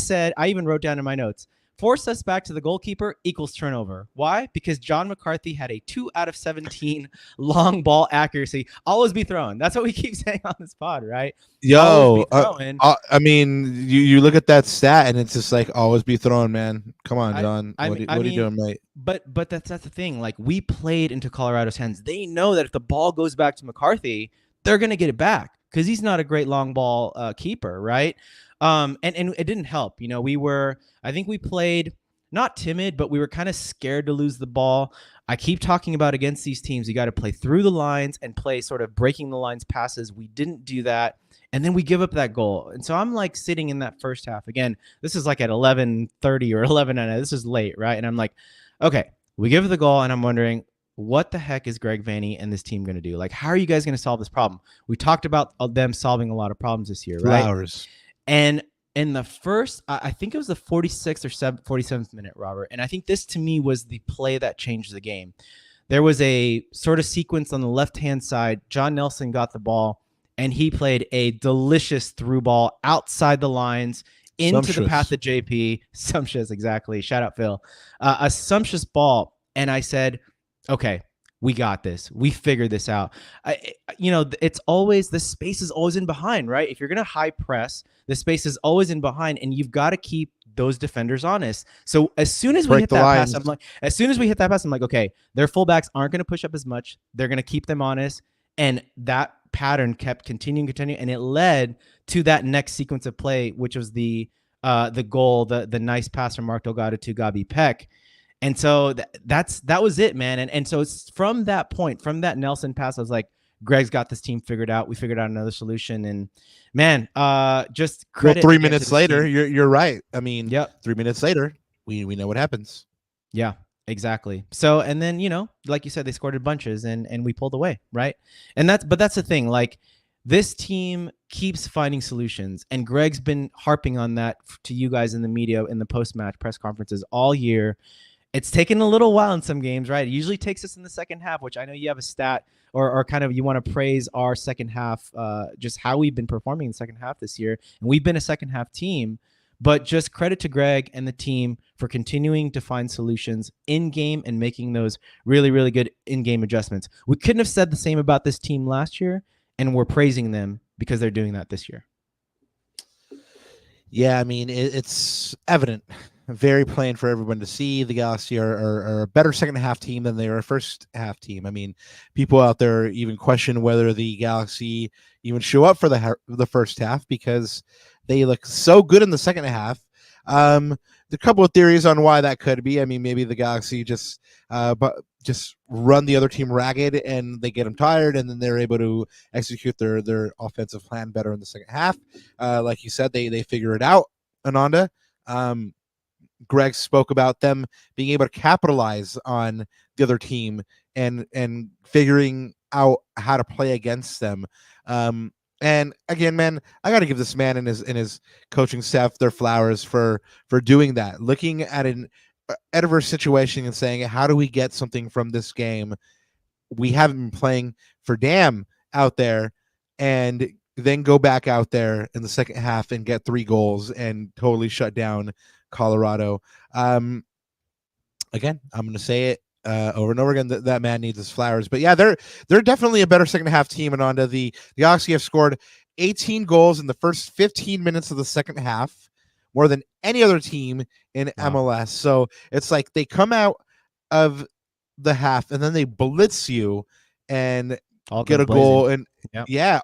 even wrote down in my notes, force us back to the goalkeeper equals turnover. Why? Because John McCarthy had a 2 out of 17 long ball accuracy. Always be throwing. That's what we keep saying on this pod, right? Yo, I mean, you look at that stat and it's just like always be throwing, man. Come on, John. What are you doing, mate? But that's the thing. Like, we played into Colorado's hands. They know that if the ball goes back to McCarthy, they're gonna get it back because he's not a great long ball keeper, right? And it didn't help. You know, I think we played not timid, but we were kind of scared to lose the ball. I keep talking about against these teams, you got to play through the lines and play sort of breaking the lines passes. We didn't do that. And then we give up that goal. And so I'm like sitting in that first half. Again, this is like at 11:30 or 11. This is late, right? And I'm like, okay, we give the goal and I'm wondering, what the heck is Greg Vanney and this team going to do? Like, how are you guys going to solve this problem? We talked about them solving a lot of problems this year, right? Flowers. And in the first, I think it was the 46th or 47th minute, Robert. And I think this to me was the play that changed the game. There was a sort of sequence on the left-hand side. John Nelson got the ball and he played a delicious through ball outside the lines into the path of JP. Sumptuous, exactly. Shout out, Phil. A sumptuous ball. And I said, okay, we got this. We figured this out. It's always, the space is always in behind, right? If you're going to high press, the space is always in behind, and you've got to keep those defenders honest. So as soon as we hit that pass, I'm like, okay, their fullbacks aren't going to push up as much. They're going to keep them honest. And that pattern kept continuing, and it led to that next sequence of play, which was the goal, the nice pass from Mark Delgado to Gabi Peck. And so that was it, man. And so it's from that point, from that Nelson pass, I was like, Greg's got this team figured out. We figured out another solution. And man, just credit. 3 minutes later, you're right. I mean, yep. 3 minutes later, we know what happens. Yeah, exactly. So, and then, like you said, they scored in bunches and we pulled away, right? But that's the thing. Like, this team keeps finding solutions, and Greg's been harping on that to you guys in the media, in the post-match press conferences all year. It's taken a little while in some games, right? It usually takes us in the second half, which I know you have a stat or kind of you want to praise our second half, just how we've been performing in the second half this year. And we've been a second half team, but just credit to Greg and the team for continuing to find solutions in game and making those really, really good in-game adjustments. We couldn't have said the same about this team last year, and we're praising them because they're doing that this year. Yeah, I mean, it's evident. Very plain for everyone to see. The Galaxy are a better second half team than they are a first half team. I mean, people out there even question whether the Galaxy even show up for the first half because they look so good in the second half. There's a couple of theories on why that could be. I mean, maybe the Galaxy just run the other team ragged and they get them tired, and then they're able to execute their offensive plan better in the second half. Like you said, they figure it out. Ananda. Greg spoke about them being able to capitalize on the other team and figuring out how to play against them. And again, man, I got to give this man and his coaching staff their flowers for doing that. Looking at an adverse situation and saying, how do we get something from this game? We haven't been playing for damn out there, and then go back out there in the second half and get 3 goals and totally shut down Colorado. Again, I'm going to say it over and over again that man needs his flowers. But yeah, they're definitely a better second half team. And onto the Galaxy have scored 18 goals in the first 15 minutes of the second half, more than any other team in MLS. So it's like they come out of the half and then they blitz you and get a goal. And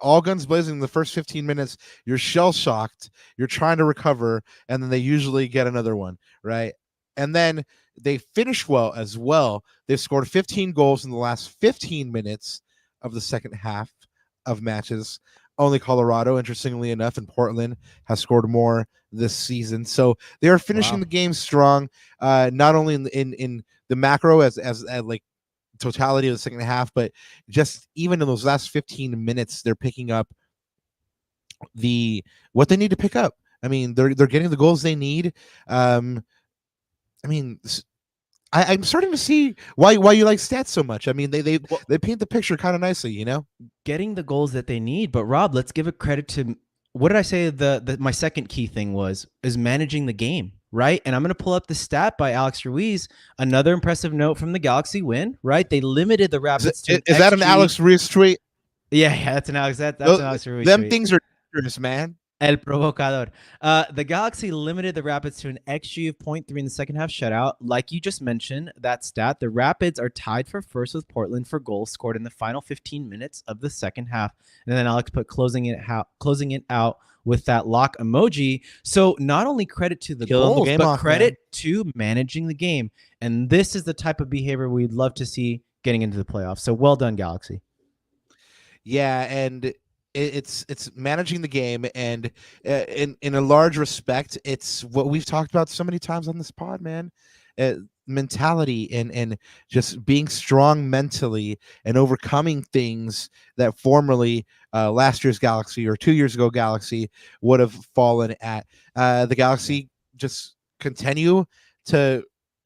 all guns blazing in the first 15 minutes. You're shell shocked. You're trying to recover, and then they usually get another one, right? And then they finish well as well. They've scored 15 goals in the last 15 minutes of the second half of matches. Only Colorado, interestingly enough, and Portland has scored more this season. So they are finishing the game strong, not only in the macro as like totality of the second half, but just even in those last 15 minutes, they're picking up what they need to pick up. I mean, they're getting the goals they need. I mean, I'm starting to see why you like stats so much. I mean, Well, they paint the picture kind of nicely, you know. getting the goals that they need. But Rob, let's give it credit to what did I say? My second key thing is managing the game, right? And I'm going to pull up the stat by Alex Ruiz. Another impressive note from the Galaxy win, right? They limited the Rapids to Is that an Alex Ruiz tweet? Yeah, that's an Alex. That's an Alex Ruiz Them tweet. things are dangerous, man. El Provocador. The Galaxy limited the Rapids to an XG of 0.3 in the second half shutout. Like you just mentioned, that stat, the Rapids are tied for first with Portland for goals scored in the final 15 minutes of the second half. And then Alex put closing it out with that lock emoji. So not only credit to the goals, but credit to managing the game. And this is the type of behavior we'd love to see getting into the playoffs. So well done, Galaxy. Yeah, and it's managing the game, and in a large respect, it's what we've talked about so many times on this pod, man. Mentality and just being strong mentally and overcoming things that formerly last year's Galaxy or 2 years ago Galaxy would have fallen at. The Galaxy just continue to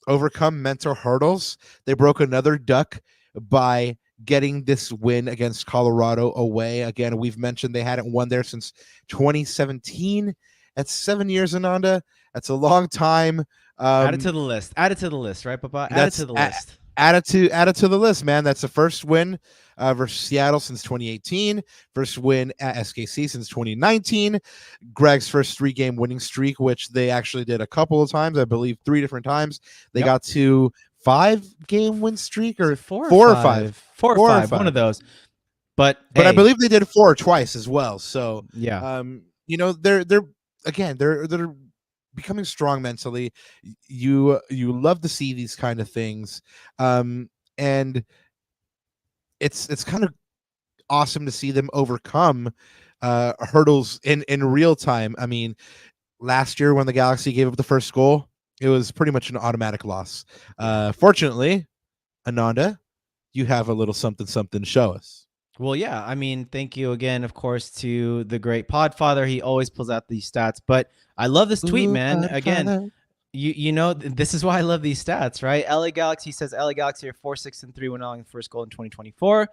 overcome mental hurdles. They broke another duck by getting this win against Colorado away. Again, we've mentioned they hadn't won there since 2017. That's 7 years, Ananda. That's a long time. Add it to the list. Add it to the list, right, Papa? Add it to the list. Add it to the list, man. That's the first win versus Seattle since 2018. First win at SKC since 2019. Greg's first 3-game winning streak, which they actually did a couple of times, I believe 3 different times. They got to 5-game win streak or 4 or 5. 4 or 5, one of those. But hey, I believe they did 4 twice as well. So yeah, you know, they're becoming strong mentally. You love to see these kind of things, and it's kind of awesome to see them overcome hurdles in real time. I mean, last year when the Galaxy gave up the first goal, it was pretty much an automatic loss. Fortunately, Ananda, you have a little something to show us. Well, yeah. I mean, thank you again, of course, to the great Podfather. He always pulls out these stats. But I love this tweet, man. Again, you know, this is why I love these stats, right? LA Galaxy says LA Galaxy are 4-6-3 when allowing the first goal in 2024.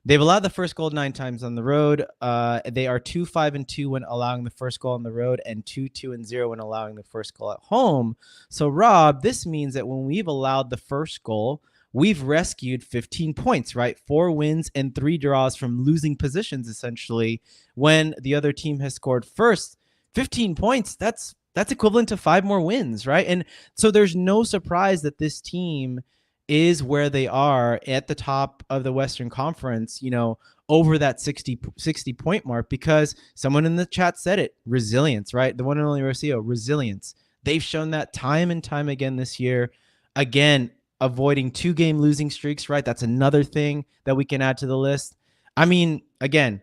They've allowed the first goal 9 times on the road. They are 2-5-2 when allowing the first goal on the road, and 2-2-0 when allowing the first goal at home. So, Rob, this means that when we've allowed the first goal, we've rescued 15 points, right? 4 wins and 3 draws from losing positions, essentially, when the other team has scored first. 15 points, that's equivalent to 5 more wins, right? And so there's no surprise that this team is where they are at the top of the Western Conference, you know, over that 60 point mark, because someone in the chat said it, resilience, right? The one and only Rocio, resilience. They've shown that time and time again this year. Again, avoiding 2-game losing streaks, right? That's another thing that we can add to the list. I mean, again,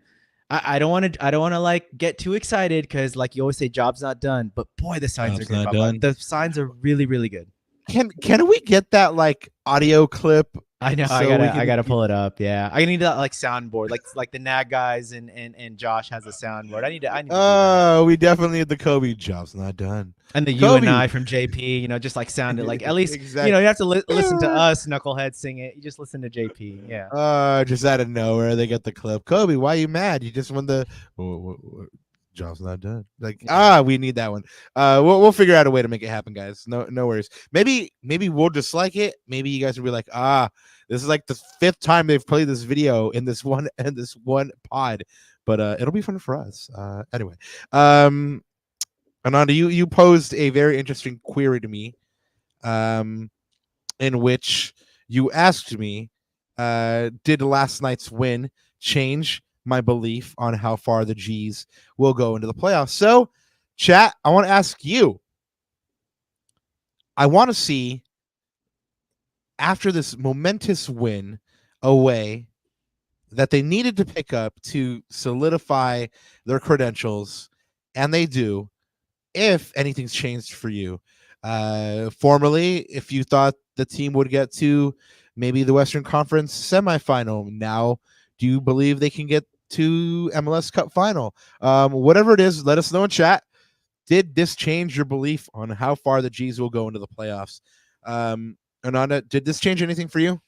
I don't want to like get too excited because, like you always say, job's not done. But boy, the signs are good. The signs are really, really good. Can we get that like audio clip? I know. So I gotta pull it up. Yeah, I need that like soundboard, like the NAG guys and Josh has a soundboard. I need to. We definitely need the Kobe. Job's not done. And the Kobe. You and I from JP, you know, just like sounded like at least exactly. You know, you have to listen to us knuckleheads sing it. You just listen to JP. Yeah. Just out of nowhere they get the clip. Kobe, why are you mad? You just won the. Job's not done. Like, we need that one. We'll figure out a way to make it happen, guys. No worries. Maybe we'll dislike it. Maybe you guys will be like, this is like the 5th time they've played this video in this one pod, but it'll be fun for us. Anyway, Ananda, you posed a very interesting query to me, in which you asked me, did last night's win change my belief on how far the G's will go into the playoffs? So, chat, I want to ask you. I want to see, after this momentous win away that they needed to pick up to solidify their credentials, and they do, if anything's changed for you. Formerly, if you thought the team would get to maybe the Western Conference semifinal, now do you believe they can get to MLS Cup final? Whatever it is, let us know in chat. Did this change your belief on how far the G's will go into the playoffs? Ananda, did this change anything for you?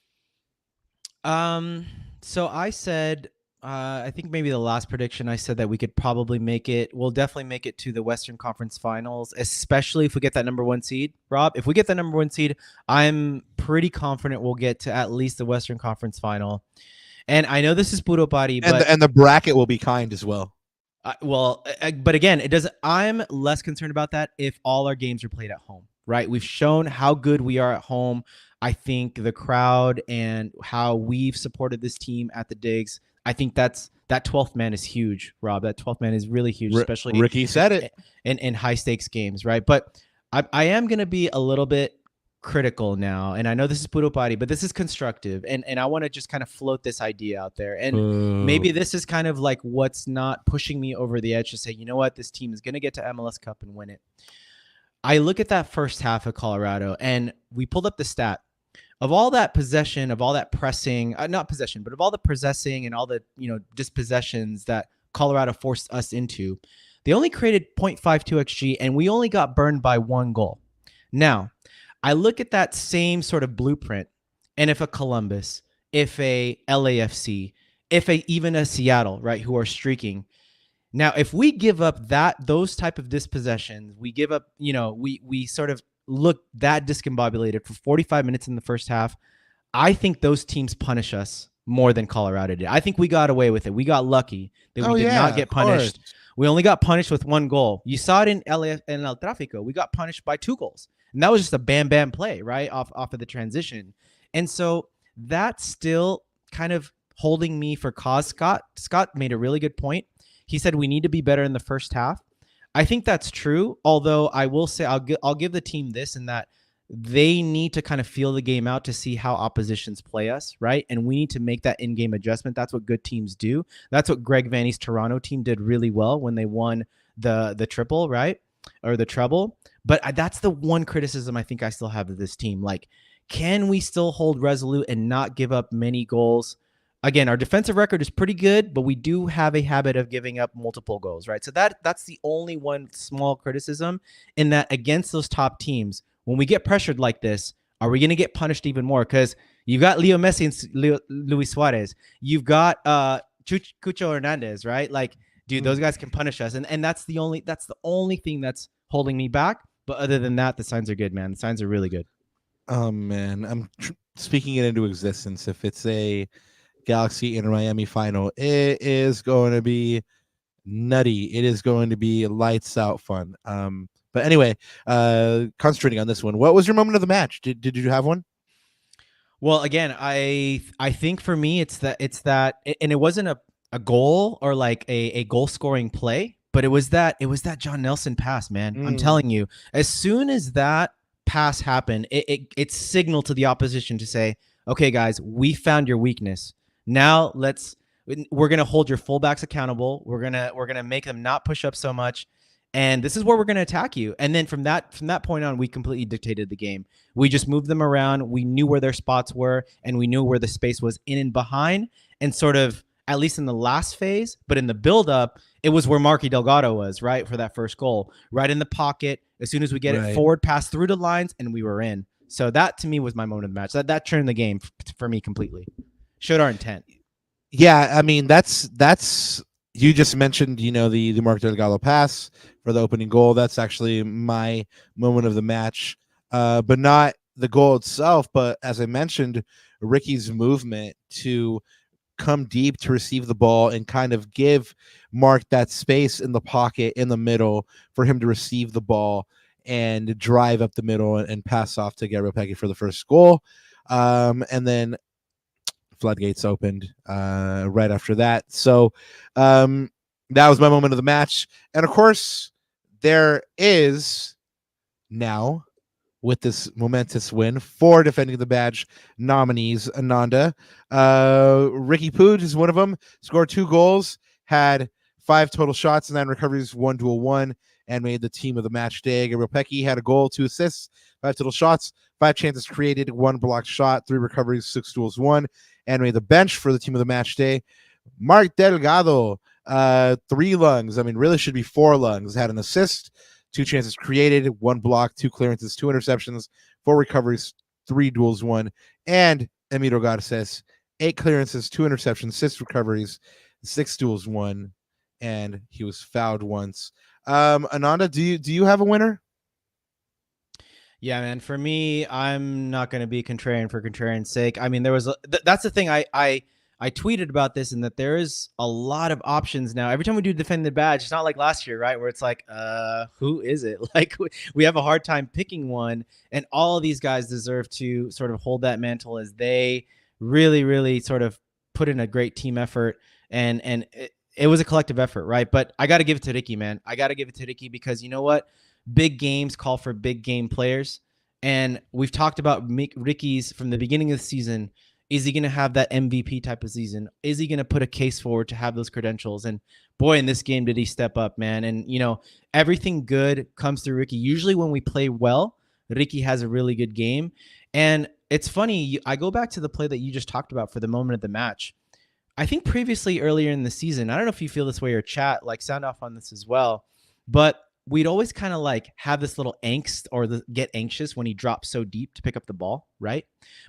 So I said, I think maybe the last prediction I said that we could probably make it. We'll definitely make it to the Western Conference Finals, especially if we get that number 1 seed. Rob, if we get the number 1 seed, I'm pretty confident we'll get to at least the Western Conference Final. And I know this is puro party, but And the bracket will be kind as well. But again, it doesn't. I'm less concerned about that if all our games are played at home, right? We've shown how good we are at home. I think the crowd and how we've supported this team at the digs. I think that 12th man is huge, Rob. That 12th man is really huge, especially Ricky said it in high stakes games, right? But I am going to be a little bit critical now, and I know this is puro party, but this is constructive, and I want to just kind of float this idea out there, and maybe this is kind of like what's not pushing me over the edge to say, you know what, this team is going to get to MLS Cup and win it. I look at that first half of Colorado, and we pulled up the stat of all that possession, of all that pressing, not possession, but of all the possessing and all the dispossessions that Colorado forced us into. They only created 0.52 xG, and we only got burned by 1 goal. Now, I look at that same sort of blueprint, and if a Columbus, if a LAFC, if even a Seattle, right, who are streaking. Now, if we give up those type of dispossessions, we give up, we sort of look that discombobulated for 45 minutes in the first half. I think those teams punish us more than Colorado did. I think we got away with it. We got lucky that we did not get punished. We only got punished with 1 goal. You saw it in El Tráfico. We got punished by 2 goals. And that was just a bam play, right, off of the transition. And so that's still kind of holding me for cause. Scott made a really good point. He said we need to be better in the first half. I think that's true, although I will say I'll give the team this, in that they need to kind of feel the game out to see how oppositions play us, right? And we need to make that in-game adjustment. That's what good teams do. That's what Greg Vanney's Toronto team did really well when they won the triple, right? Or the treble. But that's the one criticism I think I still have of this team. Like, can we still hold resolute and not give up many goals? Again, our defensive record is pretty good, but we do have a habit of giving up multiple goals, right? So that's the only one small criticism, in that against those top teams, when we get pressured like this, are we going to get punished even more? Because you've got Leo Messi and Luis Suarez. You've got Cucho Hernandez, right? Like, dude, those guys can punish us. And that's the only thing that's holding me back. But other than that, the signs are good, man. The signs are really good. Oh, man. I'm speaking it into existence. If it's a Galaxy Inter Miami final, it is going to be nutty. It is going to be lights out fun. But anyway, concentrating on this one, what was your moment of the match? Did you have one? Well, again, I think for me it's that, and it wasn't a goal or like a goal scoring play, but it was that John Nelson pass, man. I'm telling you, as soon as that pass happened, it signaled to the opposition to say, okay, guys, we found your weakness. Now we're gonna hold your fullbacks accountable. We're gonna make them not push up so much, and this is where we're gonna attack you. And then from that point on, we completely dictated the game. We just moved them around. We knew where their spots were, and we knew where the space was in and behind. And sort of, at least in the last phase, but in the build-up, it was where Marky Delgado was, right, for that first goal, right in the pocket. As soon as we get it forward, pass through the lines, and we were in. So that to me was my moment of the match. That turned the game for me completely. Showed our intent. Yeah, I mean that's you just mentioned, the Mark Delgado pass for the opening goal. That's actually my moment of the match, but not the goal itself. But as I mentioned, Ricky's movement to come deep to receive the ball and kind of give Mark that space in the pocket in the middle for him to receive the ball and drive up the middle and pass off to Gabriel Peggy for the first goal. And then floodgates opened right after that. So that was my moment of the match. And of course, there is now, with this momentous win, 4 defending the badge nominees. Ananda, Ricky Puig is one of them. Scored 2 goals, had 5 total shots, 9 recoveries, 1-1, and made the team of the match day. Gabriel Pecchi had a goal, 2 assists, 5 total shots, 5 chances created, 1 blocked shot, 3 recoveries, 6 duels, 1, and made the bench for the team of the match day. Mark Delgado, 3 lungs. I mean, really should be 4 lungs. Had an assist, 2 chances created, 1 block, 2 clearances, 2 interceptions, 4 recoveries, 3 duels won, and Emilio Garces, 8 clearances, 2 interceptions, 6 recoveries, 6 duels won, and he was fouled once. Ananda, do you have a winner? Yeah, man. For me, I'm not going to be contrarian for contrarian's sake. I mean, there was that's the thing. I tweeted about this, and that there is a lot of options now. Every time we do defend the badge, it's not like last year, right? Where it's like, who is it? Like we have a hard time picking one, and all of these guys deserve to sort of hold that mantle as they really, really sort of put in a great team effort, and it was a collective effort, right? But I got to give it to Ricky, man. I got to give it to Ricky because you know what? Big games call for big game players. And we've talked about Ricky's from the beginning of the season. Is he going to have that MVP type of season? Is he going to put a case forward to have those credentials? And boy, in this game, did he step up, man. And, you know, everything good comes through Ricky. Usually when we play well, Ricky has a really good game. And it's funny, I go back to the play that you just talked about for the moment of the match. I think previously earlier in the season, I don't know if you feel this way or chat, like sound off on this as well, but we'd always kind of like have this little angst or get anxious when he drops so deep to pick up the ball, right?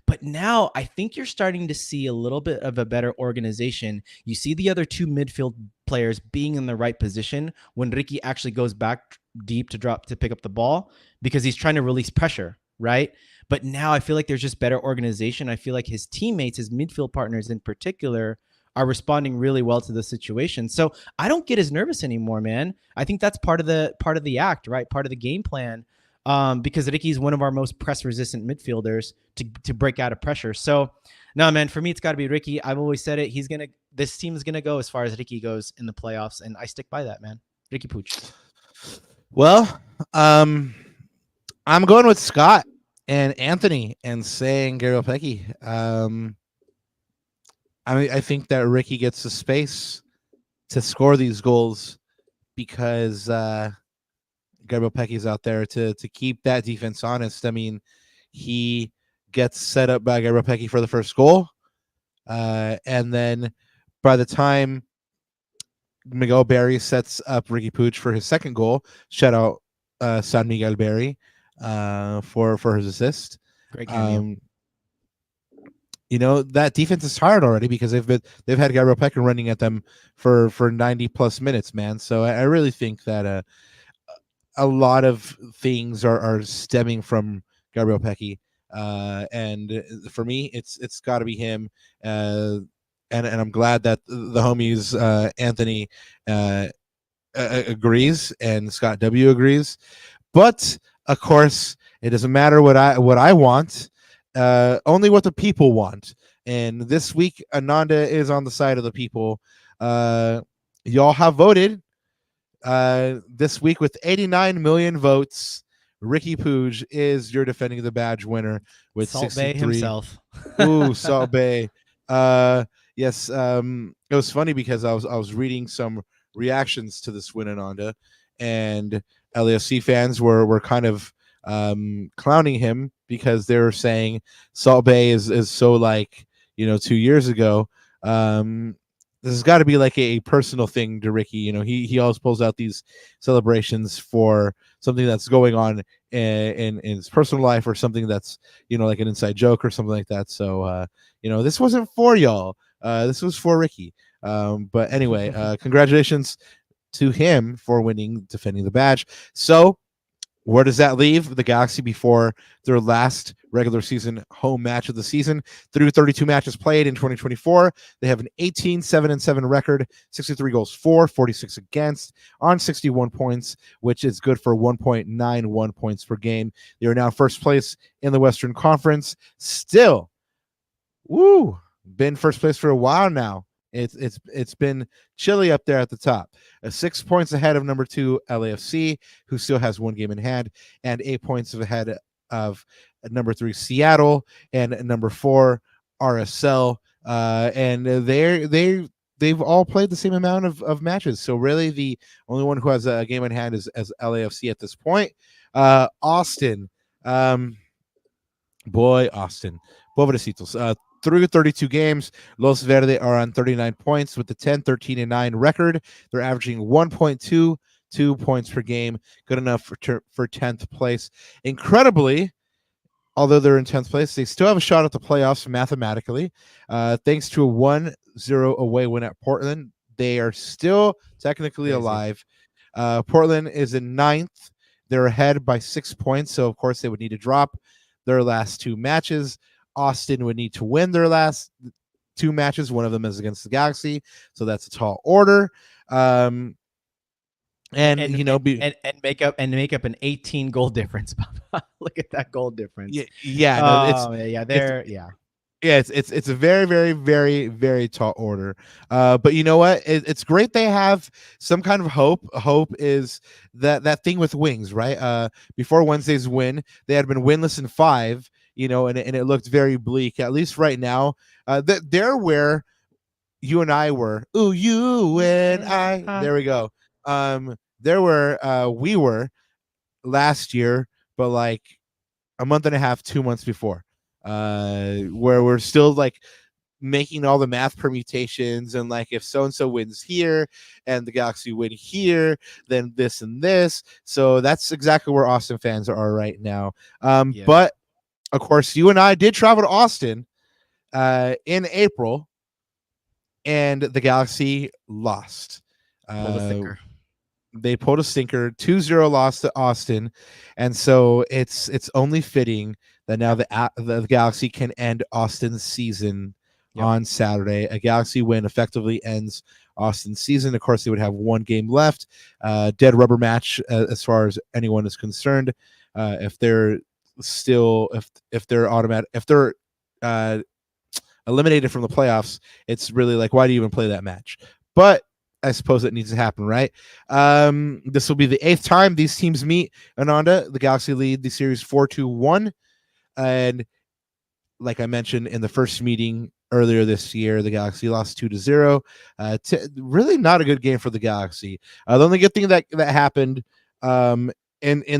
But now I think you're starting to see a little bit of a better organization. You see the other 2 midfield players being in the right position when Ricky actually goes back deep to pick up the ball because he's trying to release pressure, right? But now I feel like there's just better organization. I feel like his teammates, his midfield partners in particular, are responding really well to the situation. So I don't get as nervous anymore, man. I think that's part of the act, right? Part of the game plan, because Ricky's one of our most press-resistant midfielders to break out of pressure. So, no, man, for me, it's got to be Ricky. I've always said it. This team is gonna go as far as Ricky goes in the playoffs, and I stick by that, man. Ricky Pooch. Well, I'm going with Scott and Anthony and saying Gabriel Pecchi. I think that Ricky gets the space to score these goals because Gabriel Pecchi's out there to keep that defense honest. I mean, he gets set up by Gabriel Pecchi for the first goal. And then by the time Miguel Berry sets up Ricky Pooch for his second goal, shout out San Miguel Berry for his assist. Great game. You know, that defense is tired already because they've had Gabriel Pecchi running at them for 90 plus minutes, man. So I really think that a lot of things are stemming from Gabriel Pecchi, and for me, it's got to be him. And I'm glad that the homies Anthony agrees and Scott W agrees, but of course it doesn't matter what I want. Only what the people want. And this week, Ananda is on the side of the people. Y'all have voted this week with 89 million votes. Ricky Pooch is your defending the badge winner with Salt 63. Bay himself. Ooh, Salt Bay. Yes. It was funny because I was reading some reactions to this win, Ananda, and LAFC fans were kind of clowning him because they were saying Salt Bay is so like, 2 years ago. This has got to be like a personal thing to Ricky. He always pulls out these celebrations for something that's going on in his personal life or something that's, like an inside joke or something like that. So, this wasn't for y'all. This was for Ricky. But anyway, congratulations to him for defending the badge. So, where does that leave the Galaxy before their last regular season home match of the season? Through 32 matches played in 2024, they have an 18-7-7 record, 63 goals for, 46 against, on 61 points, which is good for 1.91 points per game. They are now first place in the Western Conference. Still, been first place for a while now. It's been chilly up there at the top. 6 points ahead of number 2 LAFC, who still has 1 game in hand, and 8 points ahead of number 3 Seattle and number 4 RSL. And they've all played the same amount of matches. So really, the only one who has a game in hand is LAFC at this point. Austin, Austin, Pobrecitos. Through 32 games, Los Verde are on 39 points with the 10-13-9 record. They're averaging 1.22 points per game, good enough for 10th place. Incredibly, although they're in 10th place, they still have a shot at the playoffs mathematically. Thanks to a 1-0 away win at Portland, they are still technically Crazy. alive. Portland is in 9th. They're ahead by 6 points, so of course they would need to drop their last 2 matches. Austin would need to win their last 2 matches. One of them is against the Galaxy, so that's a tall order. And you know, make up an 18 goal difference. Look at that goal difference. Yeah, it's a very, very, very, very tall order. But you know what? It's great they have some kind of hope. Hope is that thing with wings, right? Before Wednesday's win, they had been winless in 5, you know, and it looked very bleak. At least right now, they're where you and I were. Ooh, you and I. There we go. There where we were last year, but like a month and a half, 2 months before, where we're still like making all the math permutations and like if so and so wins here and the Galaxy win here, then this and this. So that's exactly where Austin fans are right now. But of course, you and I did travel to Austin in April, and the Galaxy lost. They pulled a stinker, 2-0 loss to Austin, and so it's only fitting that now the Galaxy can end Austin's season on Saturday. A Galaxy win effectively ends Austin's season. Of course, they would have 1 game left, dead rubber match as far as anyone is concerned. If they're eliminated from the playoffs, it's really like, why do you even play that match? But I suppose it needs to happen, right? This will be the 8th time these teams meet. Ananda, the Galaxy lead the series 4-1. And like I mentioned in the first meeting earlier this year, the Galaxy lost 2-0. Really not a good game for the Galaxy. The only good thing that happened in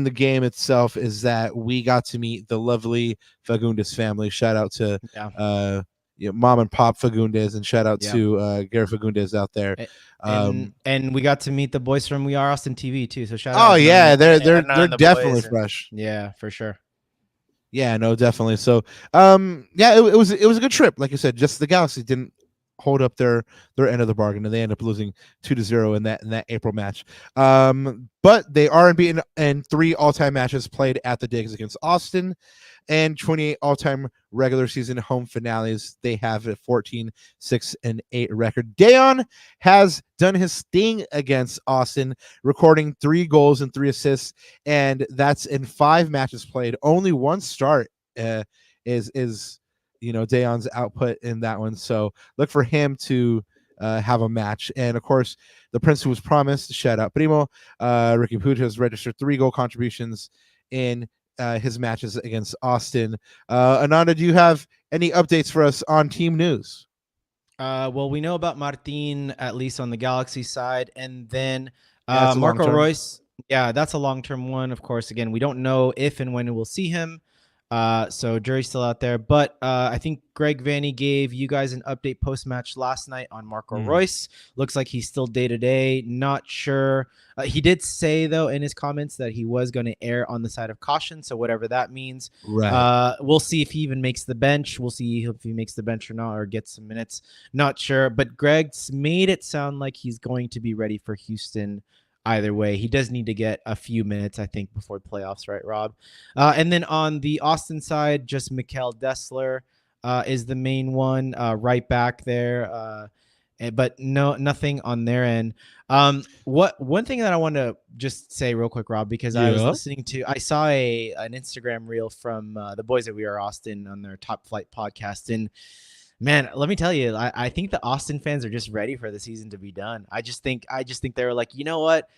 the game itself is that we got to meet the lovely Fagundes family. Shout out to Mom and Pop Fagundes, and shout out to Gary Fagundes out there. And we got to meet the boys from We Are Austin TV too. So shout out. Oh yeah, they're definitely fresh. fresh. Yeah, for sure. Yeah, no, definitely. So it was a good trip. Like I said, just the Galaxy didn't hold up their end of the bargain, and they end up losing 2-0 in that April match. But they are unbeaten in 3 all-time matches played at the Digs against Austin, and 28 all-time regular season home finales. They have a 14-6-8 record. Dayon has done his thing against Austin, recording 3 goals and 3 assists, and that's in 5 matches played. Only 1 start is Dayon's output in that one. So look for him to have a match. And of course, the Prince who was promised, shout out Primo, Ricky Puig has registered 3 goal contributions in his matches against Austin. Ananda, do you have any updates for us on team news? Well, we know about Martin, at least on the Galaxy side, and then Marco Reus. Yeah, that's a long-term one. Of course, again, we don't know if and when we'll see him. So jury's still out there, but I think Greg Vanny gave you guys an update post-match last night on Marco Reus. Looks like he's still day-to-day. Not sure. He did say, though, in his comments that he was going to err on the side of caution, so whatever that means. Right. We'll see if he even makes the bench. We'll see if he makes the bench or not, or gets some minutes. Not sure, but Greg's made it sound like he's going to be ready for Houston. Either way, he does need to get a few minutes, I think, before playoffs, right, Rob? And then on the Austin side, just Mikkel Dessler is the main one, right back there. But nothing on their end. One thing that I want to just say real quick, Rob, because I saw an Instagram reel from the boys that We Are Austin on their Top Flight podcast, and man, let me tell you, I think the Austin fans are just ready for the season to be done. I just think they were like, you know what?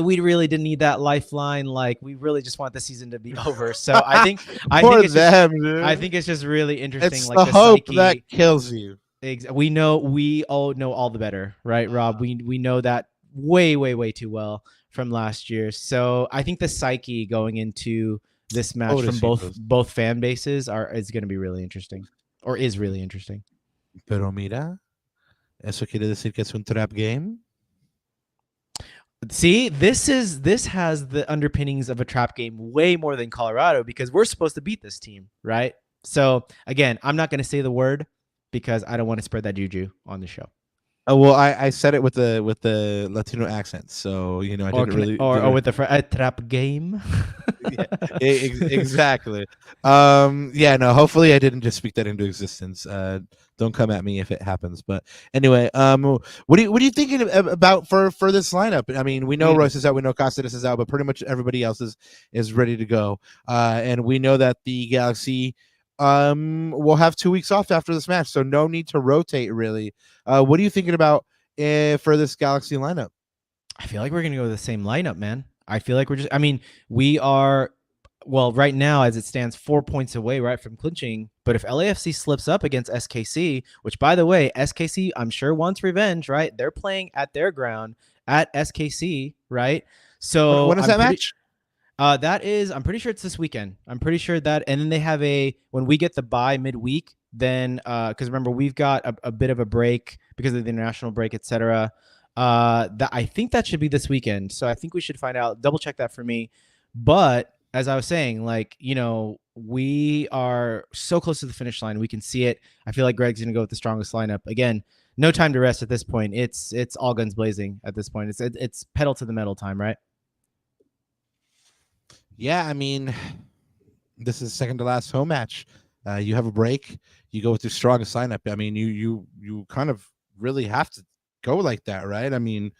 We really didn't need that lifeline. Like, we really just want the season to be over. So I think it's just really interesting. It's like the hope that kills you. We all know all the better, right, Rob? We know that way too well from last year. So I think the psyche going into this match from both fan bases is going to be really interesting. Or is really interesting. Pero mira, ¿eso quiere decir que es un trap game? See, this has the underpinnings of a trap game way more than Colorado because we're supposed to beat this team, right? So again, I'm not going to say the word because I don't want to spread that juju on the show. Oh, well, I said it with the Latino accent, so I Or didn't can really or with a trap game. yeah, exactly. Yeah, no. Hopefully, I didn't just speak that into existence. Don't come at me if it happens. But anyway, what are you thinking about for this lineup? I mean, we know Royce is out, we know Costas is out, but pretty much everybody else is ready to go. And we know that the Galaxy will have 2 weeks off after this match, so no need to rotate really. What are you thinking about for this Galaxy lineup? I feel like we're going to go with the same lineup, man. I feel like I mean, we are, well, right now, as it stands, 4 points away, right, from clinching. But if LAFC slips up against SKC, which, by the way, SKC, I'm sure wants revenge, right? They're playing at their ground at SKC, right? So When is that match? That is, I'm pretty sure it's this weekend. I'm pretty sure that, and then they have when we get the bye midweek, then, because remember, we've got a bit of a break because of the international break, etc. That I think that should be this weekend. So I think we should find out, double check that for me. But as I was saying, like, we are so close to the finish line. We can see it. I feel like Greg's going to go with the strongest lineup. Again, no time to rest at this point. It's all guns blazing at this point. It's pedal to the metal time, right? Yeah, I mean, this is second to last home match. You have a break. You go with your strongest lineup. I mean, you kind of really have to go like that, right? I mean,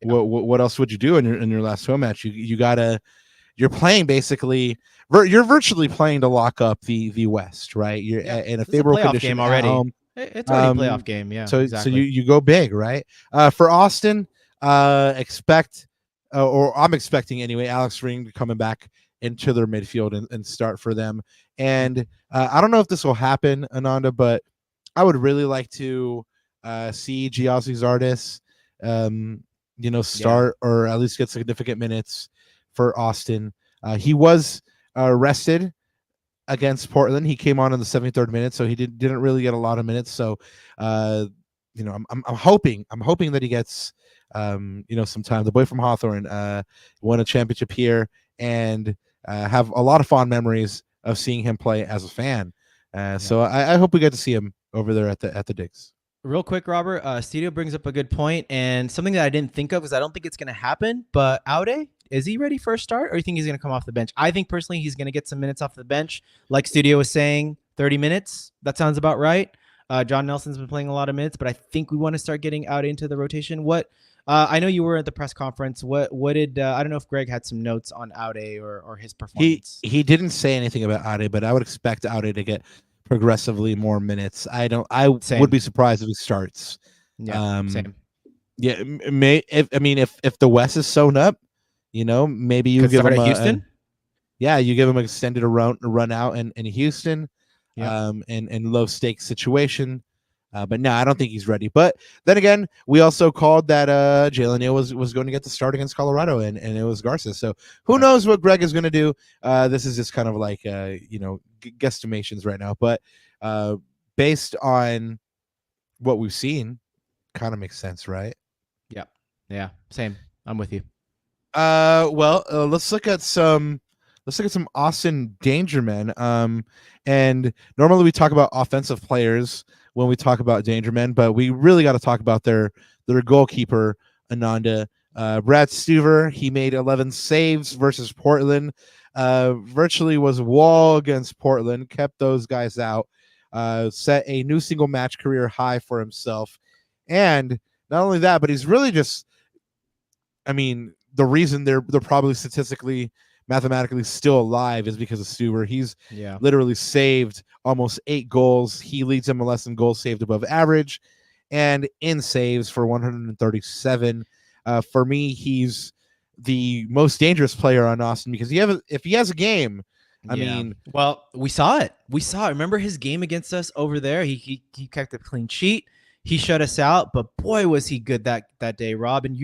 yeah. What else would you do in your last home match? You're playing basically. You're virtually playing to lock up the West, right? You're in a favorable condition game already. Home. It's already a playoff game, yeah. So exactly. So you go big, right? For Austin, expect, or I'm expecting anyway, Alex Ring coming back into their midfield and start for them. And I don't know if this will happen, Ananda, but I would really like to see Giazzi Zardes, start or at least get significant minutes for Austin. He was rested against Portland. He came on in the 73rd minute, so he didn't really get a lot of minutes. So, I'm hoping that he gets some time. The boy from Hawthorne won a championship here and have a lot of fond memories of seeing him play as a fan. So I hope we get to see him over there at the Digs. Real quick, Robert, Studio brings up a good point, and something that I didn't think of is I don't think it's going to happen, but Aude, is he ready for a start, or do you think he's going to come off the bench? I think personally he's going to get some minutes off the bench. Like Studio was saying, 30 minutes. That sounds about right. John Nelson's been playing a lot of minutes, but I think we want to start getting out into the rotation. What I know you were at the press conference. What did I don't know if Greg had some notes on Aude or his performance. He didn't say anything about Aude, but I would expect Aude to get progressively more minutes. I would be surprised if he starts. Yeah, same. Yeah, if the West is sewn up, maybe you give him Houston. You give him extended run out in Houston, and low stakes situation. But no, I don't think he's ready. But then again, we also called that Jalen Neal was going to get the start against Colorado, and it was Garces. So who knows what Greg is going to do? This is just kind of like guesstimations right now. But based on what we've seen, kind of makes sense, right? Yeah, same. I'm with you. Let's look at some Austin danger men. And normally we talk about offensive players when we talk about danger men, but we really got to talk about their goalkeeper, Ananda. Brad Stuver, he made 11 saves versus Portland. Virtually was wall against Portland, kept those guys out, set a new single match career high for himself. And not only that, but he's really just, the reason they're probably mathematically still alive is because of Stuber. He's literally saved almost 8 goals. He leads MLS in goals saved above average and in saves for 137. For me, he's the most dangerous player on Austin because if he has a game, we saw it. Remember his game against us over there? He kept a clean sheet. He shut us out, but boy, was he good that day, Rob. And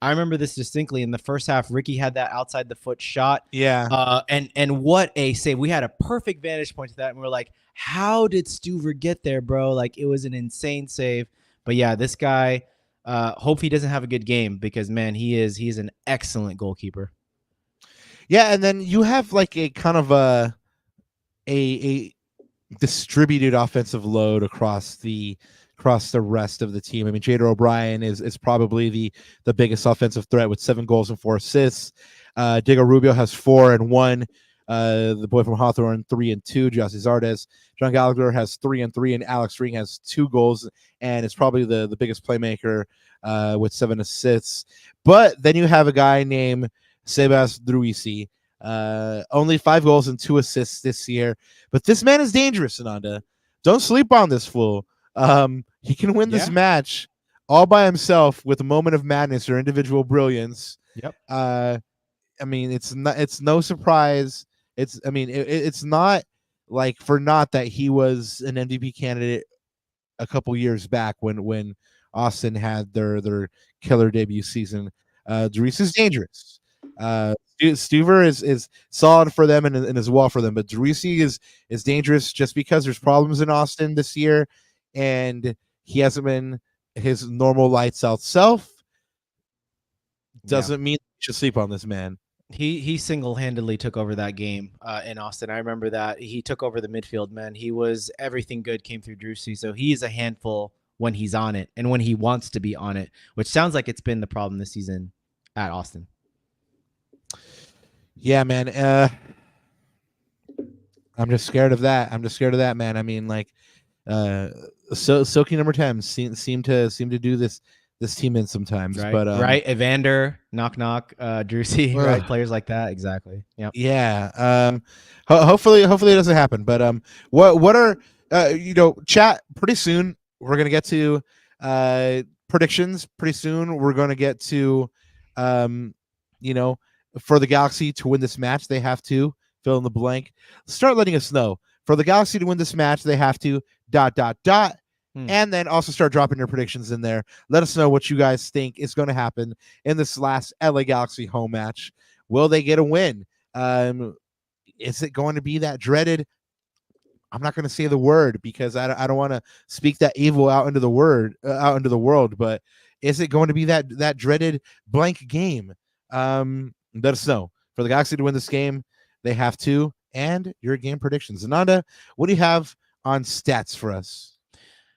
I remember this distinctly. In the first half, Ricky had that outside the foot shot. Yeah. And what a save. We had a perfect vantage point to that. And we're like, how did Stuver get there, bro? Like, it was an insane save. But yeah, this guy, Hope he doesn't have a good game because, man, he's an excellent goalkeeper. Yeah, and then you have like a kind of a distributed offensive load across the rest of the team. I mean, Jader O'Brien is probably the biggest offensive threat with 7 goals and 4 assists. Diego Rubio has 4 and 1. The boy from Hawthorne 3 and 2. Jossie Zardes. John Gallagher has 3 and 3, and Alex Ring has 2 goals, and is probably the biggest playmaker with 7 assists. But then you have a guy named Sebas Druisi. Only 5 goals and 2 assists this year. But this man is dangerous, Ananda. Don't sleep on this fool. He can win this match all by himself with a moment of madness or individual brilliance. Yep. I mean, it's no surprise. It's not like for naught that he was an MVP candidate a couple years back when Austin had their killer debut season. Dries is dangerous. Stuver is solid for them and is well for them, but Dries is dangerous just because there's problems in Austin this year, and he hasn't been his normal lights out self. Doesn't mean you should sleep on this man. He single-handedly took over that game in Austin. I remember that. He took over the midfield, man. He was everything good came through Drusi, so he's a handful when he's on it and when he wants to be on it, which sounds like it's been the problem this season at Austin. Yeah, man. I'm just scared of that. Man. I mean, like, Silky number 10 seem to do this team in sometimes, right? But right, Evander, knock, Drusi, right? Players like that, exactly. Yep. Yeah. Hopefully it doesn't happen. But what are chat? Pretty soon we're gonna get to predictions. Pretty soon we're gonna get to for the Galaxy to win this match, they have to fill in the blank. Start letting us know. For the Galaxy to win this match, they have to ... And then also start dropping your predictions in there. Let us know what you guys think is going to happen in this last LA Galaxy home match. Will they get a win? Is it going to be that dreaded? I'm not going to say the word because I don't want to speak that evil out into the world. But is it going to be that dreaded blank game? Let us know. For the Galaxy to win this game, they have to. And your game predictions. Ananda, what do you have on stats for us?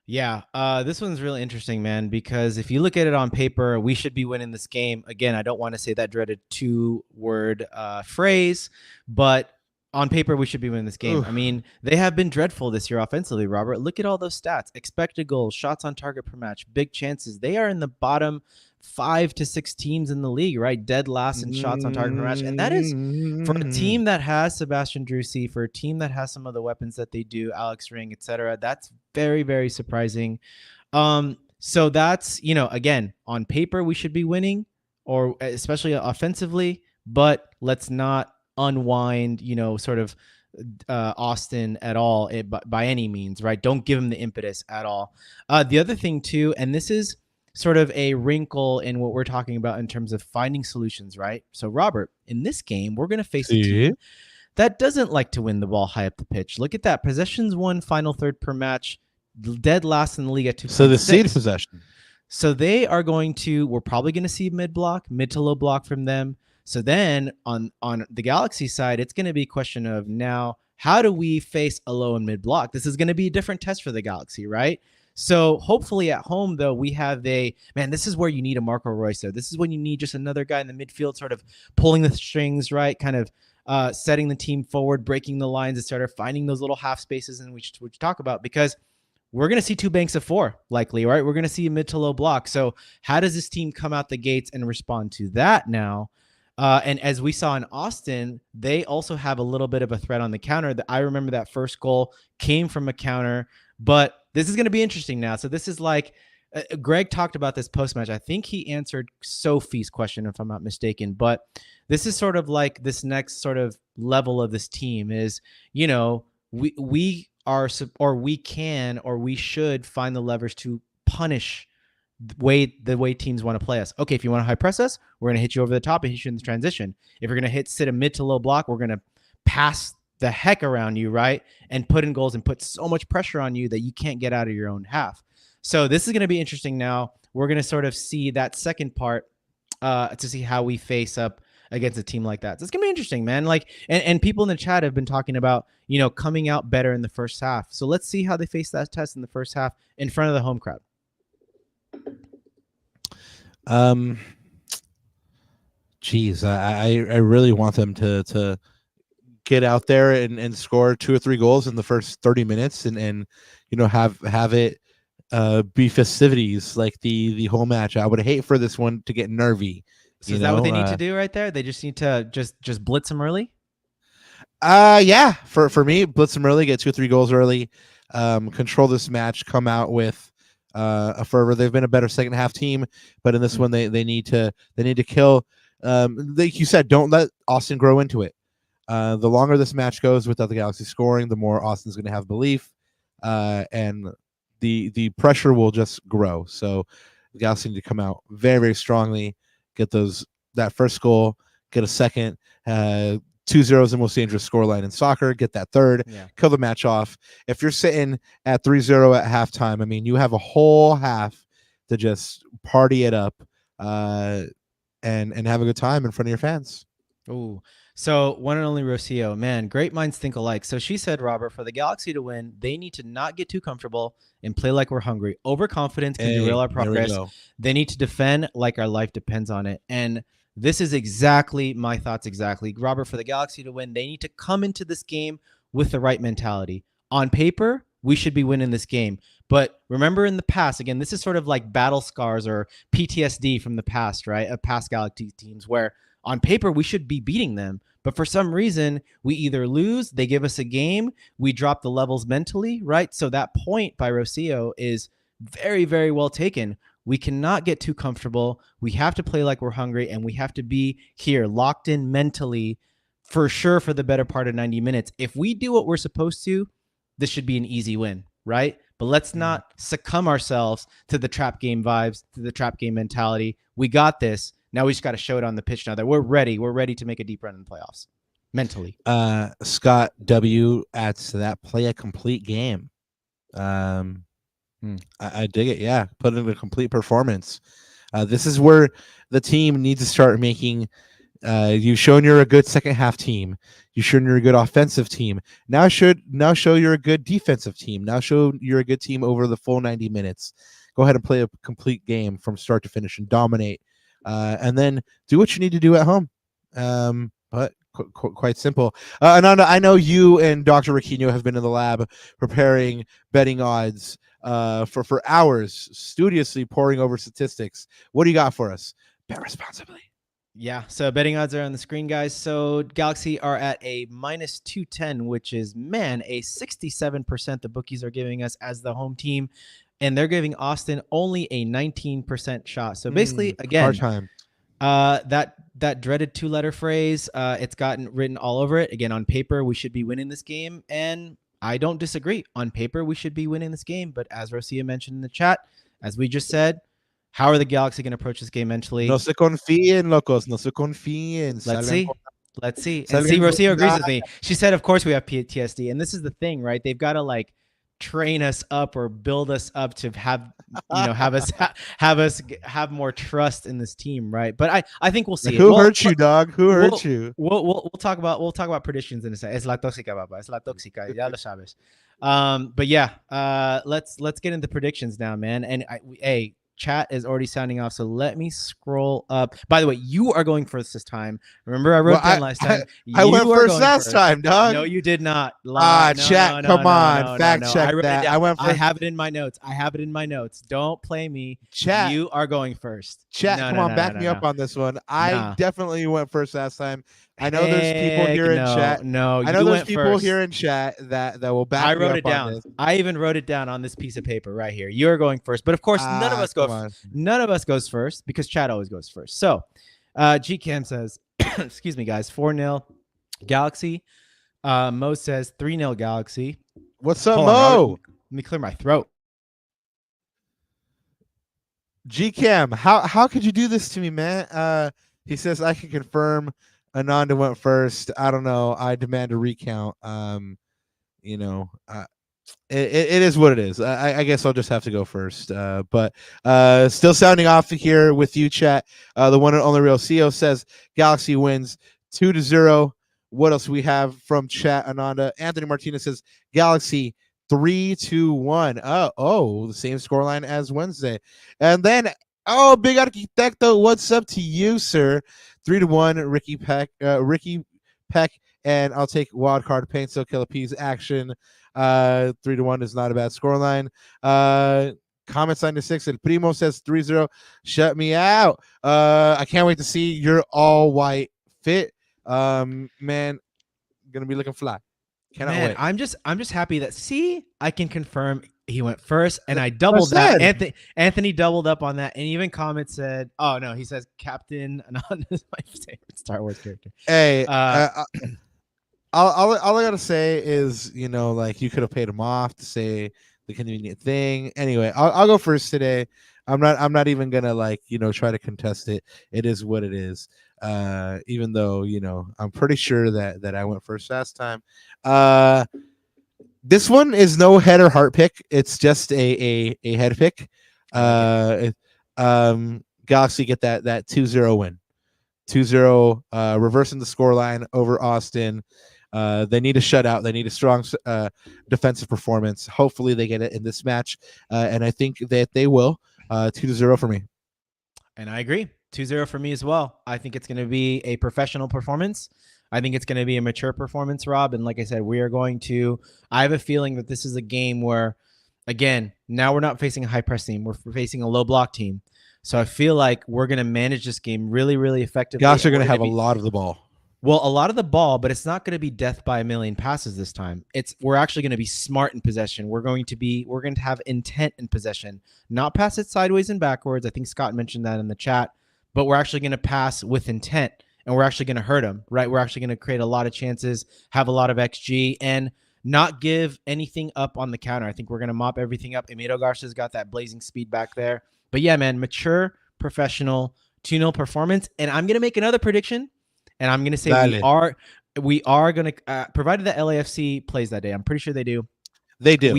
Yeah, this one's really interesting, man, because if you look at it on paper, we should be winning this game. Again, I don't want to say that dreaded 2-word phrase, but on paper, we should be winning this game. Oof. I mean, they have been dreadful this year offensively, Robert. Look at all those stats. Expected goals, shots on target per match, big chances. They are in the bottom 5 to 6 teams in the league, right? Dead last in shots on target per match. And that is for a team that has Sebastian Drusi, for a team that has some of the weapons that they do, Alex Ring, etc. That's very, very surprising. So that's, again, on paper, we should be winning, or especially offensively, but let's not unwind, sort of Austin at all by any means, right? Don't give him the impetus at all. The other thing too, and this is sort of a wrinkle in what we're talking about in terms of finding solutions, right? So Robert, in this game, we're going to face a team that doesn't like to win the ball high up the pitch. Look at that. Possessions won, final third per match, dead last in the league at 2.6. So the seed possession. So we're probably going to see mid to low block from them. So then on the Galaxy side, it's going to be a question of now, how do we face a low and mid block? This is going to be a different test for the Galaxy, right? So hopefully at home, though, we have this is where you need a Marco Reus. This is when you need just another guy in the midfield sort of pulling the strings, right? Kind of setting the team forward, breaking the lines, etc., finding those little half spaces in which talk about, because we're going to see 2 banks of 4 likely, right? We're going to see a mid to low block. So how does this team come out the gates and respond to that now? And as we saw in Austin, they also have a little bit of a threat on the counter. I remember that first goal came from a counter, but this is going to be interesting now. So this is like Greg talked about this post-match. I think he answered Sophie's question, if I'm not mistaken. But this is sort of like this next sort of level of this team is, we should find the levers to punish the way teams want to play us. Okay, if you want to high press us, we're going to hit you over the top and hit you in the transition. If you're going to sit a mid to low block, we're going to pass the heck around you, right? And put in goals and put so much pressure on you that you can't get out of your own half. So this is going to be interesting now we're going to sort of see that second part to see how we face up against a team like that. So it's going to be interesting, man. Like, and people in the chat have been talking about, coming out better in the first half. So let's see how they face that test in the first half in front of the home crowd. Geez, I really want them to get out there and score 2 or 3 goals in the first 30 minutes and have it be festivities like the whole match. I would hate for this one to get nervy. So is that what they need to do right there? They just need to just blitz them early? Yeah. For me, blitz them early, get 2 or 3 goals early, control this match, come out with a fervor. They've been a better second half team, but in this one they need to kill. Like you said, don't let Austin grow into it. The longer this match goes without the Galaxy scoring, the more Austin's going to have belief, and the pressure will just grow. So the Galaxy need to come out very, very strongly, get that first goal, get a second. 2-0 is the most dangerous scoreline in soccer. Get that third, kill the match off. If you're sitting at 3-0 at halftime, I mean, you have a whole half to just party it up and have a good time in front of your fans. Ooh. So one and only Rocio, man, great minds think alike. So she said, Robert, for the Galaxy to win, they need to not get too comfortable and play like we're hungry. Overconfidence can derail our progress. They need to defend like our life depends on it. And this is exactly my thoughts. Exactly. Robert, for the Galaxy to win, they need to come into this game with the right mentality. On paper, we should be winning this game. But remember in the past, again, this is sort of like battle scars or PTSD from the past, right? Of past Galaxy teams where on paper, we should be beating them. But for some reason, we either lose, they give us a game, we drop the levels mentally, right? So that point by Rocio is very, very well taken. We cannot get too comfortable. We have to play like we're hungry, and we have to be here, locked in mentally, for sure, for the better part of 90 minutes. If we do what we're supposed to, this should be an easy win, right? But let's not succumb ourselves to the trap game vibes, to the trap game mentality. We got this. Now we just got to show it on the pitch now that we're ready. We're ready to make a deep run in the playoffs mentally. Scott W. adds to that, play a complete game. I dig it. Yeah. Put in a complete performance. This is where the team needs to start making. You've shown you're a good second half team. You've shown you're a good offensive team. Now show you're a good defensive team. Now show you're a good team over the full 90 minutes. Go ahead and play a complete game from start to finish and dominate. And then do what you need to do at home. But quite simple. Ananda, I know you and Dr. Raquinho have been in the lab preparing betting odds for hours, studiously poring over statistics. What do you got for us? Bet responsibly. Yeah, so betting odds are on the screen, guys. So Galaxy are at a minus 210, which is, man, a 67% the bookies are giving us as the home team. And they're giving Austin only a 19% shot. So basically, again, hard time. That dreaded 2-letter phrase, it's gotten written all over it. Again, on paper, we should be winning this game. And I don't disagree. On paper, we should be winning this game. But as Rocio mentioned in the chat, as we just said, how are the Galaxy going to approach this game mentally? No se confíen, locos. No se confíen. Let's see. And see, Rocio agrees with me. She said, of course we have PTSD. And this is the thing, right? They've got to like train us up or build us up to have us have more trust in this team, right? But I think we'll see. Who hurt you, dog? Who hurt you? We'll talk about predictions in a second. Es la tóxica, papá. Es la tóxica. Ya lo sabes. But yeah, let's get into predictions now, man. And hey, chat is already sounding off, so let me scroll up. By the way, you are going first this time. Remember, I wrote down last time. I went first last time, dog. No, you did not. Chat, come on, fact check that. I went first. I have it in my notes. Don't play me. Chat, you are going first. Chat, come on, back me up on this one. I definitely went first last time. I know there's people here in chat. No, I know there's people here in chat that will back me up. I wrote it down. On this. I even wrote it down on this piece of paper right here. You're going first, but of course, none of us go. None of us goes first because chat always goes first. So, GCam says, "Excuse me, guys, 4-0 Galaxy." Mo says 3-0 Galaxy. What's up, Mo? Let me clear my throat. GCam, how could you do this to me, man? He says I can confirm. Ananda went first. I don't know. I demand a recount. it is what it is. I guess I'll just have to go first. But still sounding off here with you, chat. The one and only real CEO says Galaxy wins 2-0. What else we have from chat? Ananda Anthony Martinez says Galaxy 3-1. The same scoreline as Wednesday. And then Big Arquitecto, what's up to you, sir? 3-1. Ricky Peck, and I'll take wild card paint so Killap's action. 3-1 is not a bad scoreline. Comments 96 and Primo says 3-0. Shut me out. I can't wait to see your all white fit. Man, gonna be looking fly. Cannot wait. I'm just happy that I can confirm he went first, and I doubled that. Anthony doubled up on that, and even comments said, "Oh no," he says, "Captain Ananda is my favorite Star Wars character." Hey, all I gotta say is, like, you could have paid him off to say the convenient thing. Anyway, I'll go first today. I'm not even gonna try to contest it. It is what it is. Even though I'm pretty sure that I went first last time. This one is no head or heart pick. It's just a head pick. Galaxy get that 2-0 win. 2-0, reversing the scoreline over Austin. They need a shutout. They need a strong defensive performance. Hopefully they get it in this match, and I think that they will. 2-0 for me. And I agree. 2-0 for me as well. I think it's going to be a professional performance. I think it's going to be a mature performance, Rob. And like I said, I have a feeling that this is a game where, again, now we're not facing a high press team. We're facing a low block team. So I feel like we're going to manage this game really, really effectively. Gosh, are going to have a lot of the ball. Well, a lot of the ball, but it's not going to be death by a million passes this time. We're actually going to be smart in possession. We're going to have intent in possession, not pass it sideways and backwards. I think Scott mentioned that in the chat, but we're actually going to pass with intent, and we're actually going to hurt them, right? We're actually going to create a lot of chances, have a lot of XG, and not give anything up on the counter. I think we're going to mop everything up. Emilio Garces got that blazing speed back there. But yeah, man, mature, professional, 2-0 performance. And I'm going to make another prediction. And I'm going to say we are going to, provided that LAFC plays that day, I'm pretty sure they do. They do.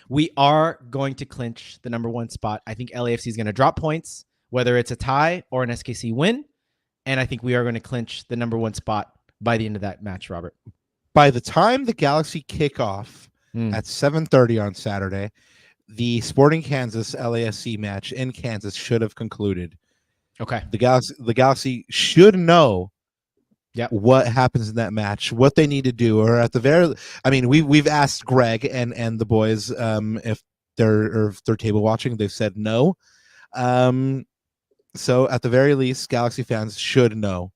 We are going to clinch the number 1 spot. I think LAFC is going to drop points, whether it's a tie or an SKC win. And I think we are going to clinch the number 1 spot by the end of that match, Robert. By the time the Galaxy kick off at 7:30 on Saturday, the Sporting Kansas LAFC match in Kansas should have concluded. Okay. The Galaxy should know what happens in that match, what they need to do, or at the very, we've asked Greg and the boys if they're table watching. They've said no. So at the very least, Galaxy fans should know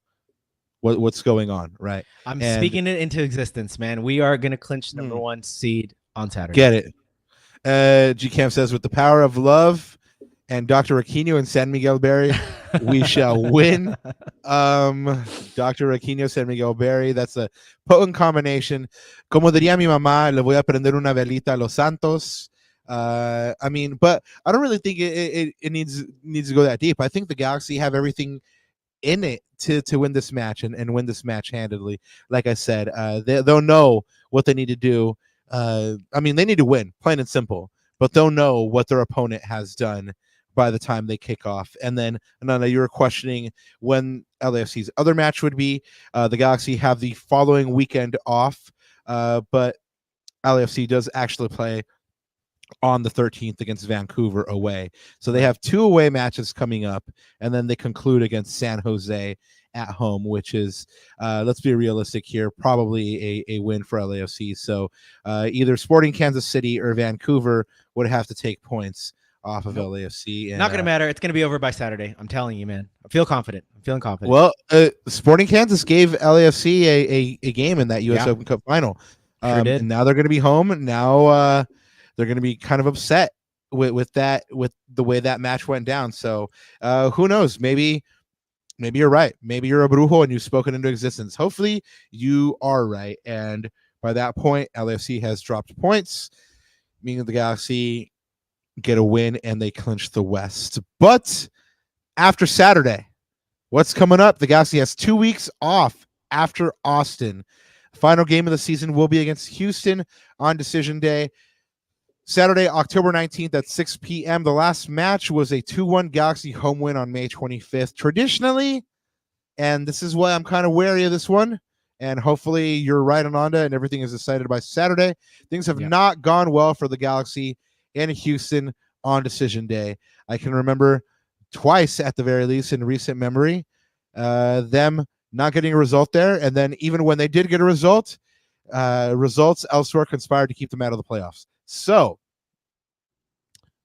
what's going on, right? I'm speaking it into existence, man. We are going to clinch number 1 seed on Saturday. Get it. G Camp says, with the power of love and Dr. Aquino and San Miguel Berry, we shall win. Dr. Aquino, San Miguel Berry, that's a potent combination. Como diría mi mamá, le voy a prender una velita a los Santos. But I don't really think it needs to go that deep. I think the Galaxy have everything in it to win this match and win this match handedly. Like I said, they'll know what they need to do. They need to win, plain and simple, but they'll know what their opponent has done by the time they kick off. And then, Ananda, you were questioning when LAFC's other match would be. The Galaxy have the following weekend off, but LAFC does actually play on the 13th against Vancouver away. So they have 2 away matches coming up, and then they conclude against San Jose at home, which is, let's be realistic here, probably a win for LAFC. So either Sporting Kansas City or Vancouver would have to take points off of LAFC. And, not going to matter. It's going to be over by Saturday. I'm telling you, man. I feel confident. I'm feeling confident. Well, Sporting Kansas gave LAFC a game in that U.S. Open Cup final. Sure did. And now they're going to be home. Now they're going to be kind of upset with the way that match went down. So who knows? Maybe you're right. Maybe you're a brujo and you've spoken into existence. Hopefully you are right. And by that point, LAFC has dropped points, meaning the Galaxy get a win and they clinch the West. But after Saturday, what's coming up? The Galaxy has 2 weeks off after Austin. Final game of the season will be against Houston on decision day. Saturday, October 19th at 6 p.m. The last match was a 2-1 Galaxy home win on May 25th. Traditionally, and this is why I'm kind of wary of this one, and hopefully you're right, Ananda, and everything is decided by Saturday. Things have not gone well for the Galaxy in Houston on decision day. I can remember twice, at the very least, in recent memory, them not getting a result there, and then even when they did get a result, results elsewhere conspired to keep them out of the playoffs. So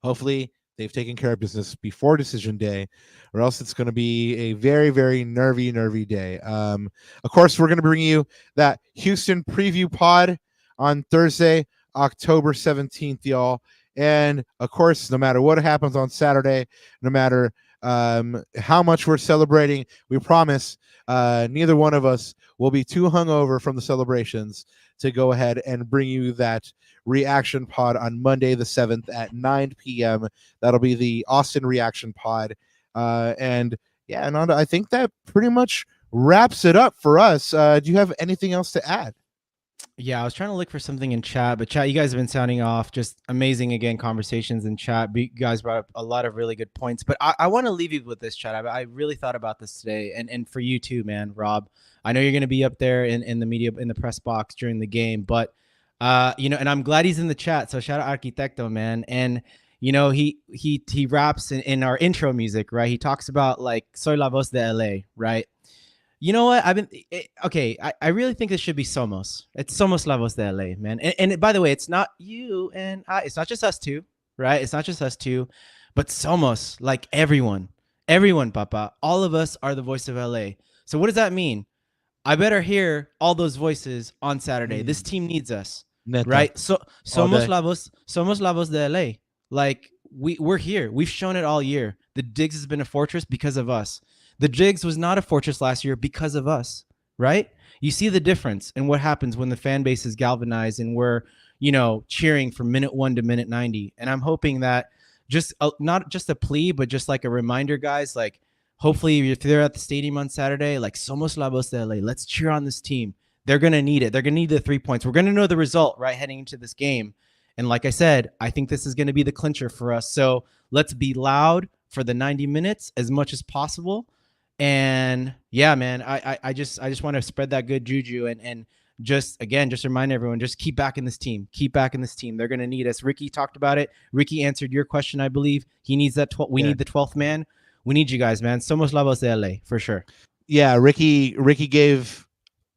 hopefully they've taken care of business before decision day, or else it's going to be a very, very nervy day. Of course, we're going to bring you that Houston preview pod on Thursday, October 17th, y'all. And of course, no matter what happens on Saturday, no matter how much we're celebrating, we promise neither one of us will be too hungover from the celebrations to go ahead and bring you that reaction pod on Monday the 7th at 9 p.m. That'll be the Austin reaction pod. And yeah, Ananda, I think that pretty much wraps it up for us. Do you have anything else to add? Yeah, I was trying to look for something in chat, but chat, you guys have been sounding off. Just amazing, again, conversations in chat. You guys brought up a lot of really good points, but I want to leave you with this, chat. I really thought about this today, and for you too, man, Rob. I know you're going to be up there in the media, in the press box during the game, but and I'm glad he's in the chat. So shout out Arquitecto, man. And he raps in our intro music, right? He talks about like "Soy la voz de LA," right? You know what? I really think it should be Somos. It's Somos la voz de LA, man. And by the way, it's not you and I. It's not just us two, right? It's not just us two, but Somos, like everyone, Papa. All of us are the voice of LA. So what does that mean? I better hear all those voices on Saturday. This team needs us, right? So Somos la voz de LA. Like we're here. We've shown it all year. The Digs has been a fortress because of us. The Jigs was not a fortress last year because of us, right? You see the difference in what happens when the fan base is galvanized and we're, cheering from minute 1 to minute 90. And I'm hoping that not just a plea, but just like a reminder, guys, like hopefully if they're at the stadium on Saturday, like Somos la voz de LA, let's cheer on this team. They're going to need it. They're going to need the 3 points. We're going to know the result, right, heading into this game. And like I said, I think this is going to be the clincher for us. So let's be loud for the 90 minutes as much as possible. And yeah, man, I just want to spread that good juju and just remind everyone, just keep backing this team. Keep backing this team. They're going to need us. Ricky talked about it. Ricky answered your question, I believe. He needs that. We need the 12th man. We need you guys, man. Somos la voz de LA for sure. Yeah, Ricky gave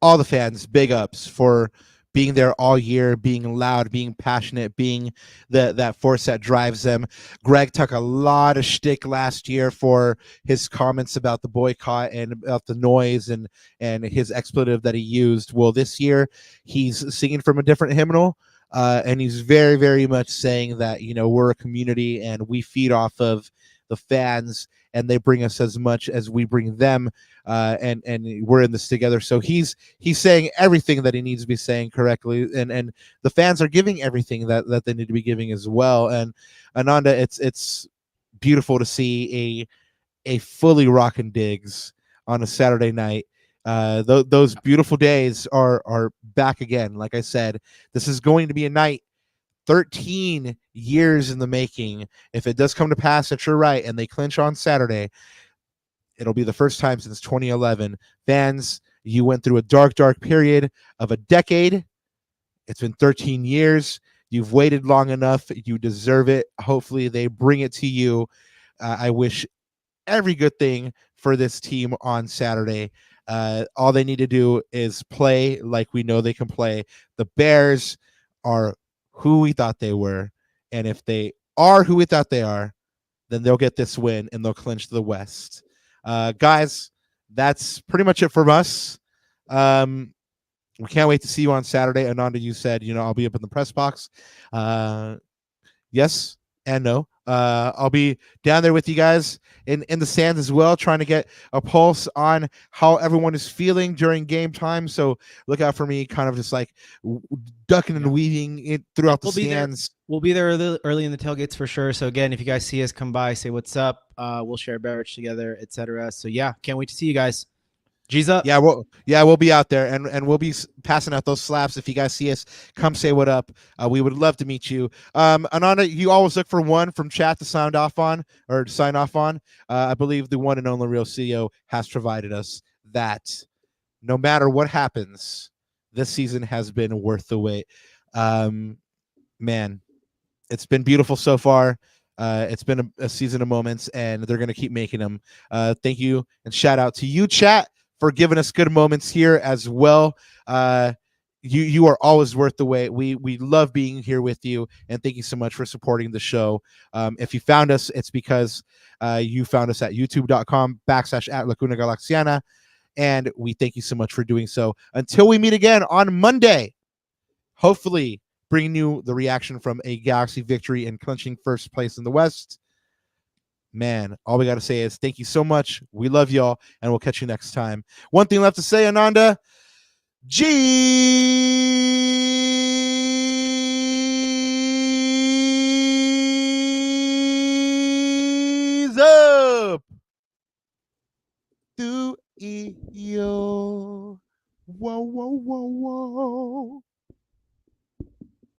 all the fans big ups for being there all year, being loud, being passionate, being that force that drives them. Greg took a lot of shtick last year for his comments about the boycott and about the noise and his expletive that he used. Well, this year he's singing from a different hymnal, and he's very, very much saying that, we're a community and we feed off of the fans and they bring us as much as we bring them, and we're in this together. So he's saying everything that he needs to be saying correctly, and the fans are giving everything that they need to be giving as well. And Ananda, it's beautiful to see a fully rockin' Digs on a Saturday night. Those beautiful days are back again. Like I said, this is going to be a night 13 years in the making. If it does come to pass that you're right and they clinch on Saturday, it'll be the first time since 2011. Fans, you went through a dark period of a decade. It's been 13 years. You've waited long enough. You deserve it. Hopefully they bring it to you. I wish every good thing for this team on Saturday. All they need to do is play like we know they can play. The Bears are who we thought they were, and if they are who we thought they are, then they'll get this win and they'll clinch the West. Guys, that's pretty much it from us. We can't wait to see you on Saturday. Ananda, you said, I'll be up in the press box. Yes and no. I'll be down there with you guys in the stands as well, trying to get a pulse on how everyone is feeling during game time. So look out for me, kind of just like ducking and weaving it throughout the stands. We'll be there early in the tailgates for sure. So again, if you guys see us, come by, say what's up. We'll share a beverage together, etc. So yeah, can't wait to see you guys. G's up. We'll be out there and we'll be passing out those slaps. If you guys see us, come say what up. We would love to meet you. Ananda, you always look for one from chat to sign off on. I believe the one and only real CEO has provided us that. No matter what happens, this season has been worth the wait. Man, it's been beautiful so far. It's been a season of moments, and they're going to keep making them. Thank you, and shout out to you, chat, for giving us good moments here as well. You are always worth the wait. We love being here with you, and thank you so much for supporting the show. If you found us, it's because you found us at youtube.com/@LacunaGalaxiana. And we thank you so much for doing so. Until we meet again on Monday, hopefully bringing you the reaction from a Galaxy victory and clinching first place in the West. Man, all we got to say is thank you so much. We love y'all, and we'll catch you next time. One thing left to say, Ananda. G's up! Do yo. Whoa, whoa, whoa, whoa.